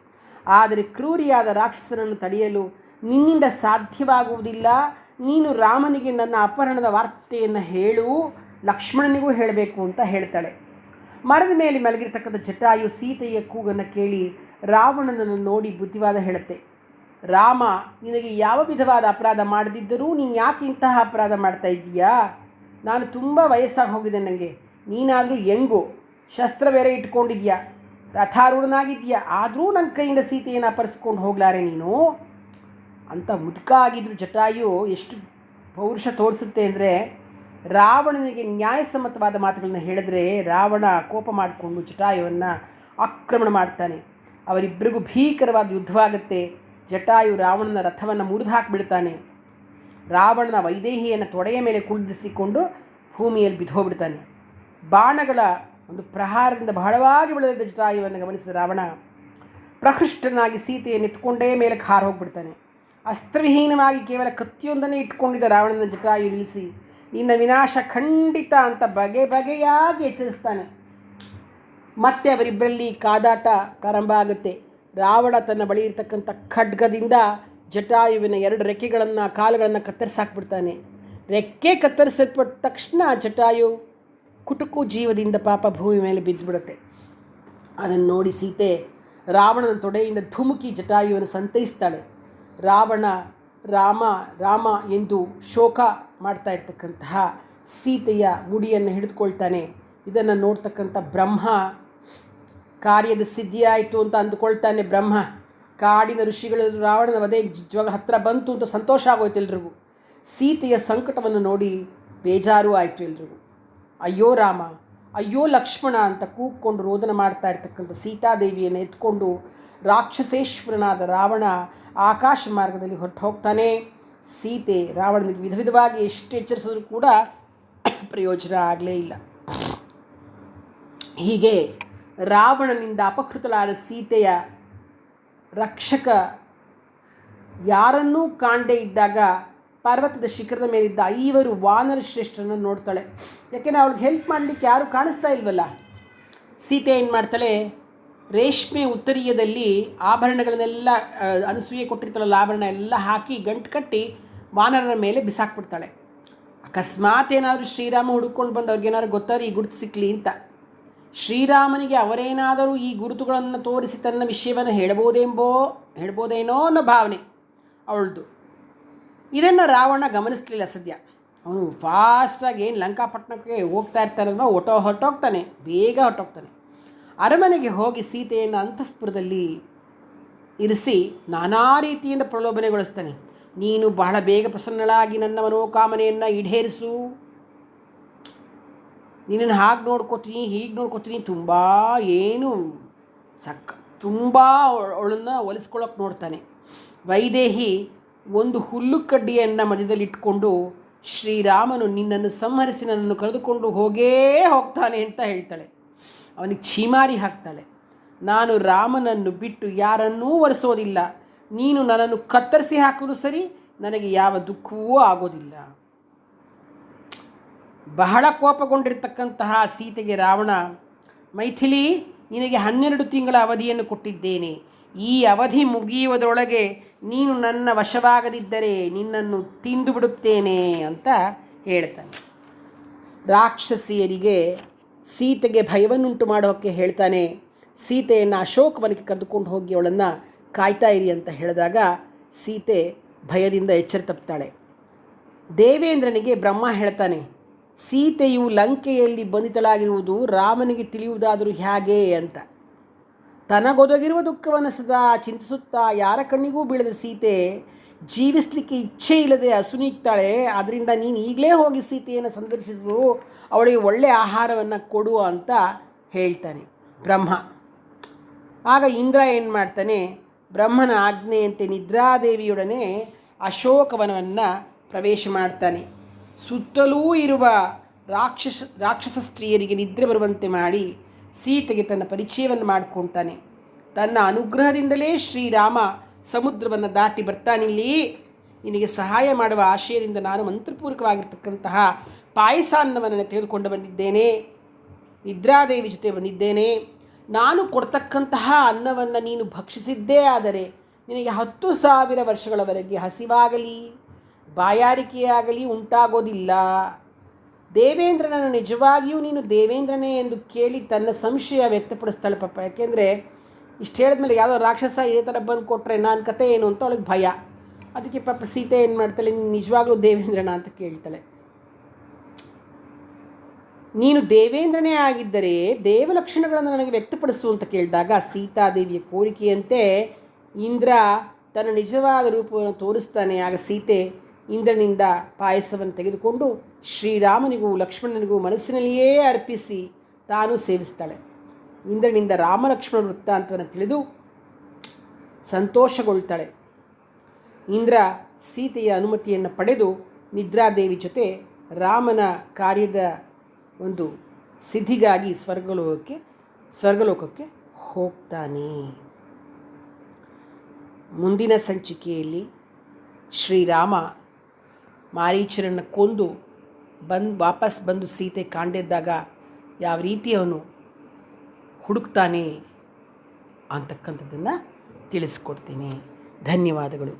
ಆದರೆ ಕ್ರೂರಿಯಾದ ರಾಕ್ಷಸನನ್ನು ತಡೆಯಲು ನಿನ್ನಿಂದ ಸಾಧ್ಯವಾಗುವುದಿಲ್ಲ. ನೀನು ರಾಮನಿಗೆ ನನ್ನ ಅಪಹರಣದ ವಾರ್ತೆಯನ್ನು ಹೇಳು, ಲಕ್ಷ್ಮಣನಿಗೂ ಹೇಳಬೇಕು ಅಂತ ಹೇಳ್ತಾಳೆ. ಮರದ ಮೇಲೆ ಮಲಗಿರ್ತಕ್ಕಂಥ ಜಟಾಯು ಸೀತೆಯ ಕೂಗನ್ನು ಕೇಳಿ ರಾವಣನನ್ನು ನೋಡಿ ಬುದ್ಧಿವಾದ ಹೇಳುತ್ತೆ. ರಾಮ ನಿನಗೆ ಯಾವ ವಿಧವಾದ ಅಪರಾಧ ಮಾಡದಿದ್ದರೂ ನೀನು ಯಾಕೆ ಇಂತಹ ಅಪರಾಧ ಮಾಡ್ತಾ ಇದ್ದೀಯಾ? ನಾನು ತುಂಬ ವಯಸ್ಸಾಗಿ ಹೋಗಿದೆ, ನನಗೆ ನೀನಾದರೂ ಹೆಂಗೋ ಶಸ್ತ್ರ ಬೇರೆ ಇಟ್ಕೊಂಡಿದ್ಯಾ, ರಥಾರೂಢನಾಗಿದ್ಯಾ, ಆದರೂ ನನ್ನ ಕೈಯಿಂದ ಸೀತೆಯನ್ನು ಅಪಹರಿಸ್ಕೊಂಡು ಹೋಗ್ಲಾರೆ ನೀನು ಅಂತ ಮುದುಕ ಆಗಿದ್ರು ಜಟಾಯು ಎಷ್ಟು ಪೌರುಷ ತೋರಿಸುತ್ತೆ ಅಂದರೆ, ರಾವಣನಿಗೆ ನ್ಯಾಯಸಮ್ಮತವಾದ ಮಾತುಗಳನ್ನು ಹೇಳಿದ್ರೆ ರಾವಣ ಕೋಪ ಮಾಡಿಕೊಂಡು ಜಟಾಯುವನ್ನು ಆಕ್ರಮಣ ಮಾಡ್ತಾನೆ. ಅವರಿಬ್ಬರಿಗೂ ಭೀಕರವಾದ ಯುದ್ಧವಾಗುತ್ತೆ. ಜಟಾಯು ರಾವಣನ ರಥವನ್ನು ಮುರಿದು ಹಾಕಿಬಿಡ್ತಾನೆ. ರಾವಣನ ವೈದೇಹಿಯನ್ನು ತೊಡೆಯ ಮೇಲೆ ಕುಳ್ಳಿರಿಸಿಕೊಂಡು ಭೂಮಿಯಲ್ಲಿ ಬಿದ್ದೋಗ್ಬಿಡ್ತಾನೆ. ಬಾಣಗಳ ಒಂದು ಪ್ರಹಾರದಿಂದ ಬಹಳವಾಗಿ ಬೆಳೆದಿದ್ದ ಜಟಾಯುವನ್ನು ಗಮನಿಸಿದ ರಾವಣ ಪ್ರಹೃಷ್ಟನಾಗಿ ಸೀತೆಯನ್ನು ಎತ್ಕೊಂಡೇ ಮೇಲೆ ಹಾರು ಹೋಗ್ಬಿಡ್ತಾನೆ. ಅಸ್ತ್ರವಿಹೀನವಾಗಿ ಕೇವಲ ಕತ್ತಿಯೊಂದನ್ನೇ ಇಟ್ಕೊಂಡಿದ್ದ ರಾವಣನ ಜಟಾಯು ನಿಲ್ಲಿಸಿ ನಿನ್ನ ವಿನಾಶ ಖಂಡಿತ ಅಂತ ಬಗೆಯಾಗಿ ಎಚ್ಚರಿಸ್ತಾನೆ. ಮತ್ತೆ ಅವರಿಬ್ಬರಲ್ಲಿ ಕಾದಾಟ ಪ್ರಾರಂಭ ಆಗುತ್ತೆ. ರಾವಣ ತನ್ನ ಬಳಿ ಇರ್ತಕ್ಕಂಥ ಖಡ್ಗದಿಂದ ಜಟಾಯುವಿನ 2 ರೆಕ್ಕೆಗಳನ್ನು ಕಾಲುಗಳನ್ನು ಕತ್ತರಿಸಾಕ್ಬಿಡ್ತಾನೆ. ರೆಕ್ಕೆ ಕತ್ತರಿಸಲ್ಪಟ್ಟ ತಕ್ಷಣ ಜಟಾಯು ಕುಟುಕು ಜೀವದಿಂದ ಪಾಪ ಭೂಮಿ ಮೇಲೆ ಬಿದ್ದುಬಿಡುತ್ತೆ. ಅದನ್ನು ನೋಡಿ ಸೀತೆ ರಾವಣನ ತೊಡೆಯಿಂದ ಧುಮುಕಿ ಜಟಾಯುವನ್ನು ಸಂತೈಸ್ತಾಳೆ. ರಾವಣ ರಾಮ ರಾಮ ಎಂದು ಶೋಕ ಮಾಡ್ತಾ ಇರ್ತಕ್ಕಂತಹ ಸೀತೆಯ ಮುಡಿಯನ್ನು ಹಿಡಿದುಕೊಳ್ತಾನೆ. ಇದನ್ನು ನೋಡ್ತಕ್ಕಂಥ ಬ್ರಹ್ಮ ಕಾರ್ಯದ ಸಿದ್ಧಿಯಾಯಿತು ಅಂತ ಅಂದುಕೊಳ್ತಾನೆ. ಬ್ರಹ್ಮ ಕಾಡಿನ ಋಷಿಗಳು ರಾವಣನ ವಧೆ ನಿಜವಾಗ ಹತ್ತಿರ ಬಂತು ಅಂತ ಸಂತೋಷ ಆಗೋಯ್ತು ಎಲ್ರಿಗೂ. ಸೀತೆಯ ಸಂಕಟವನ್ನು ನೋಡಿ ಬೇಜಾರು ಆಯಿತು ಎಲ್ರಿಗೂ. ಅಯ್ಯೋ ರಾಮ, ಅಯ್ಯೋ ಲಕ್ಷ್ಮಣ ಅಂತ ಕೂಗ್ಕೊಂಡು ರೋದನ ಮಾಡ್ತಾ ಇರ್ತಕ್ಕಂಥ ಸೀತಾದೇವಿಯನ್ನು ಎತ್ಕೊಂಡು ರಾಕ್ಷಸೇಶ್ವರನಾದ ರಾವಣ ಆಕಾಶ ಮಾರ್ಗದಲ್ಲಿ ಹೊರಟು ಹೋಗ್ತಾನೆ. ಸೀತೆ ರಾವಣನಿಗೆ ವಿಧ ವಿಧವಾಗಿ ಎಷ್ಟು ಎಚ್ಚರಿಸಿದ್ರೂ ಕೂಡ ಪ್ರಯೋಜನ ಆಗಲೇ ಇಲ್ಲ. ಹೀಗೆ ರಾವಣನಿಂದ ಅಪಹೃತಳಾದ ಸೀತೆಯ ರಕ್ಷಕ ಯಾರನ್ನೂ ಕಾಣದೇ ಇದ್ದಾಗ ಪರ್ವತದ ಶಿಖರದ ಮೇಲಿದ್ದ 5 ವಾನರ ಶ್ರೇಷ್ಠರನ್ನು ನೋಡ್ತಾಳೆ. ಯಾಕೆಂದರೆ ಅವಳಿಗೆ ಹೆಲ್ಪ್ ಮಾಡಲಿಕ್ಕೆ ಯಾರೂ ಕಾಣಿಸ್ತಾ ಇಲ್ವಲ್ಲ. ಸೀತೆ ಏನು ಮಾಡ್ತಾಳೆ, ರೇಷ್ಮೆ ಉತ್ತರೀಯದಲ್ಲಿ ಆಭರಣಗಳನ್ನೆಲ್ಲ ಅನಸೂಯೆ ಕೊಟ್ಟಿರ್ತಾಳಲ್ಲ ಆಭರಣ ಎಲ್ಲ ಹಾಕಿ ಗಂಟು ಕಟ್ಟಿ ವಾನರರ ಮೇಲೆ ಬಿಸಾಕ್ಬಿಡ್ತಾಳೆ. ಅಕಸ್ಮಾತ್ ಏನಾದರೂ ಶ್ರೀರಾಮ ಹುಡುಕೊಂಡು ಬಂದು ಅವ್ರಿಗೇನಾದ್ರು ಗೊತ್ತಾದ್ರೆ ಈ ಗುರುತು ಸಿಕ್ಕಲಿ ಅಂತ. ಶ್ರೀರಾಮನಿಗೆ ಅವರೇನಾದರೂ ಈ ಗುರುತುಗಳನ್ನು ತೋರಿಸಿ ತನ್ನ ವಿಷಯವನ್ನು ಹೇಳ್ಬೋದೇನೋ ಅನ್ನೋ ಭಾವನೆ ಅವಳದು. ಇದನ್ನು ರಾವಣ ಗಮನಿಸಲಿಲ್ಲ ಸದ್ಯ. ಅವನು ಫಾಸ್ಟಾಗಿ ಏನು ಲಂಕಾಪಟ್ಟಣಕ್ಕೆ ಹೋಗ್ತಾ ಇರ್ತಾನೋ ಹೊರಟೋಗ್ತಾನೆ, ಬೇಗ ಹೊರಟೋಗ್ತಾನೆ. ಅರಮನೆಗೆ ಹೋಗಿ ಸೀತೆಯನ್ನು ಅಂತಃಪುರದಲ್ಲಿ ಇರಿಸಿ ನಾನಾ ರೀತಿಯಿಂದ ಪ್ರಲೋಭನೆಗೊಳಿಸ್ತಾನೆ. ನೀನು ಬಹಳ ಬೇಗ ಪ್ರಸನ್ನಳಾಗಿ ನನ್ನ ಮನೋಕಾಮನೆಯನ್ನು ಈಡೇರಿಸು, ನಿನ್ನನ್ನು ಹಾಗೆ ನೋಡ್ಕೋತೀನಿ ಹೀಗೆ ನೋಡ್ಕೋತೀನಿ, ತುಂಬ ಅವಳನ್ನು ಒಲಿಸ್ಕೊಳ್ಳೋಕೆ ನೋಡ್ತಾನೆ. ವೈದೇಹಿ ಒಂದು ಹುಲ್ಲು ಕಡ್ಡಿಯನ್ನು ಮಧ್ಯದಲ್ಲಿಟ್ಕೊಂಡು ಶ್ರೀರಾಮನು ನಿನ್ನನ್ನು ಸಂಹರಿಸಿ ನನ್ನನ್ನು ಕರೆದುಕೊಂಡು ಹೋಗ್ತಾನೆ ಅಂತ ಹೇಳ್ತಾಳೆ. ಅವನಿಗೆ ಛೀಮಾರಿ ಹಾಕ್ತಾಳೆ. ನಾನು ರಾಮನನ್ನು ಬಿಟ್ಟು ಯಾರನ್ನೂ ಒರೆಸೋದಿಲ್ಲ, ನೀನು ನನ್ನನ್ನು ಕತ್ತರಿಸಿ ಹಾಕೋದು ಸರಿ, ನನಗೆ ಯಾವ ದುಃಖವೂ ಆಗೋದಿಲ್ಲ. ಬಹಳ ಕೋಪಗೊಂಡಿರ್ತಕ್ಕಂತಹ ಸೀತೆಗೆ ರಾವಣ, ಮೈಥಿಲಿ, ನಿನಗೆ 12 ತಿಂಗಳ ಅವಧಿಯನ್ನು ಕೊಟ್ಟಿದ್ದೇನೆ. ಈ ಅವಧಿ ಮುಗಿಯುವುದರೊಳಗೆ ನೀನು ನನ್ನ ವಶವಾಗದಿದ್ದರೆ ನಿನ್ನನ್ನು ತಿಂದು ಬಿಡುತ್ತೇನೆ ಅಂತ ಹೇಳ್ತಾನೆ. ರಾಕ್ಷಸಿಯರಿಗೆ ಸೀತೆಗೆ ಭಯವನ್ನುಂಟು ಮಾಡೋಕ್ಕೆ ಹೇಳ್ತಾನೆ. ಸೀತೆಯನ್ನು ಅಶೋಕವನಕ್ಕೆ ಕರೆದುಕೊಂಡು ಹೋಗಿ ಅವಳನ್ನು ಕಾಯ್ತಾ ಇರಿ ಅಂತ ಹೇಳಿದಾಗ ಸೀತೆ ಭಯದಿಂದ ಎಚ್ಚರ ತಪ್ಪುತ್ತಾಳೆ. ದೇವೇಂದ್ರನಿಗೆ ಬ್ರಹ್ಮ ಹೇಳ್ತಾನೆ, ಸೀತೆಯು ಲಂಕೆಯಲ್ಲಿ ಬಂಧಿತಳಾಗಿರುವುದು ರಾಮನಿಗೆ ತಿಳಿಯುವುದಾದರೂ ಹೇಗೆ ಅಂತ. ತನಗೊದಗಿರುವ ದುಃಖವನ್ನು ಸದಾ ಚಿಂತಿಸುತ್ತಾ ಯಾರ ಕಣ್ಣಿಗೂ ಬೀಳದ ಸೀತೆ ಜೀವಿಸಲಿಕ್ಕೆ ಇಚ್ಛೆ ಇಲ್ಲದೆ ಅಸುನೀಗ್ತಾಳೆ. ಆದ್ದರಿಂದ ನೀನು ಈಗಲೇ ಹೋಗಿ ಸೀತೆಯನ್ನು ಸಂದರ್ಶಿಸು, ಅವಳಿಗೆ ಒಳ್ಳೆಯ ಆಹಾರವನ್ನು ಕೊಡು ಅಂತ ಹೇಳ್ತಾನೆ ಬ್ರಹ್ಮ. ಆಗ ಇಂದ್ರ ಏನು ಮಾಡ್ತಾನೆ, ಬ್ರಹ್ಮನ ಆಜ್ಞೆಯಂತೆ ನಿದ್ರಾದೇವಿಯೊಡನೆ ಅಶೋಕವನವನ್ನು ಪ್ರವೇಶ ಮಾಡ್ತಾನೆ. ಸುತ್ತಲೂ ಇರುವ ರಾಕ್ಷಸ ಸ್ತ್ರೀಯರಿಗೆ ನಿದ್ರೆ ಬರುವಂತೆ ಮಾಡಿ ಸೀತೆಗೆ ತನ್ನ ಪರಿಚಯವನ್ನು ಮಾಡಿಕೊಳ್ತಾನೆ. ತನ್ನ ಅನುಗ್ರಹದಿಂದಲೇ ಶ್ರೀರಾಮ ಸಮುದ್ರವನ್ನು ದಾಟಿ ಬರ್ತಾನಿಲ್ಲಿ. ನಿನಗೆ ಸಹಾಯ ಮಾಡುವ ಆಶಯದಿಂದ ನಾನು ಮಂತ್ರಪೂರ್ವಕವಾಗಿರ್ತಕ್ಕಂತಹ ಪಾಯಸಾನ್ನವನ್ನು ತೆಗೆದುಕೊಂಡು ಬಂದಿದ್ದೇನೆ. ನಿದ್ರಾದೇವಿ ಜೊತೆ ಬಂದಿದ್ದೇನೆ. ನಾನು ಕೊಡ್ತಕ್ಕಂತಹ ಅನ್ನವನ್ನು ನೀನು ಭಕ್ಷಿಸಿದ್ದೇ ಆದರೆ ನಿನಗೆ 10,000 ವರ್ಷಗಳವರೆಗೆ ಹಸಿವಾಗಲಿ ಬಾಯಾರಿಕೆಯಾಗಲಿ ಉಂಟಾಗೋದಿಲ್ಲ. ದೇವೇಂದ್ರನನ್ನು ನಿಜವಾಗಿಯೂ ನೀನು ದೇವೇಂದ್ರನೇ ಎಂದು ಕೇಳಿ ತನ್ನ ಸಂಶಯ ವ್ಯಕ್ತಪಡಿಸ್ತಾಳೆ ಪಾಪ. ಯಾಕೆಂದರೆ ಇಷ್ಟು ಹೇಳಿದ್ಮೇಲೆ ಯಾವುದೋ ರಾಕ್ಷಸ ಇದೇ ಥರ ಬಂದು ಕೊಟ್ಟರೆ ನಾನು ಕತೆ ಏನು ಅಂತ ಅವಳಿಗೆ ಭಯ. ಅದಕ್ಕೆ ಪಾಪ ಸೀತೆ ಏನು ಮಾಡ್ತಾಳೆ, ನೀನು ನಿಜವಾಗ್ಲೂ ದೇವೇಂದ್ರನ ಅಂತ ಕೇಳ್ತಾಳೆ. ನೀನು ದೇವೇಂದ್ರನೇ ಆಗಿದ್ದರೆ ದೇವಲಕ್ಷಣಗಳನ್ನು ನನಗೆ ವ್ಯಕ್ತಪಡಿಸು ಅಂತ ಕೇಳಿದಾಗ ಸೀತಾದೇವಿಯ ಕೋರಿಕೆಯಂತೆ ಇಂದ್ರ ತನ್ನ ನಿಜವಾದ ರೂಪವನ್ನು ತೋರಿಸ್ತಾನೆ. ಆಗ ಸೀತೆ ಇಂದ್ರನಿಂದ ಪಾಯಸವನ್ನು ತೆಗೆದುಕೊಂಡು ಶ್ರೀರಾಮನಿಗೂ ಲಕ್ಷ್ಮಣನಿಗೂ ಮನಸ್ಸಿನಲ್ಲಿಯೇ ಅರ್ಪಿಸಿ ತಾನು ಸೇವಿಸ್ತಾಳೆ. ಇಂದ್ರನಿಂದ ರಾಮಲಕ್ಷ್ಮಣ ವೃತ್ತಾಂತವನ್ನು ತಿಳಿದು ಸಂತೋಷಗೊಳ್ತಾಳೆ. ಇಂದ್ರ ಸೀತೆಯ ಅನುಮತಿಯನ್ನು ಪಡೆದು ನಿದ್ರಾದೇವಿ ಜೊತೆ ರಾಮನ ಕಾರ್ಯದ ಒಂದು ಸಿದ್ಧಿಗಾಗಿ ಸ್ವರ್ಗಲೋಕಕ್ಕೆ ಹೋಗ್ತಾನೆ. ಮುಂದಿನ ಸಂಚಿಕೆಯಲ್ಲಿ ಶ್ರೀರಾಮ ಮಾರೀಚರನ್ನು ಕೊಂದು ವಾಪಸ್ ಬಂದು ಸೀತೆ ಕಾಣದಿದ್ದಾಗ ಯಾವ ರೀತಿ ಅವನು ಹುಡುಕ್ತಾನೆ ಅಂತಕ್ಕಂಥದ್ದನ್ನು ತಿಳಿಸ್ಕೊಡ್ತೀನಿ. ಧನ್ಯವಾದಗಳು.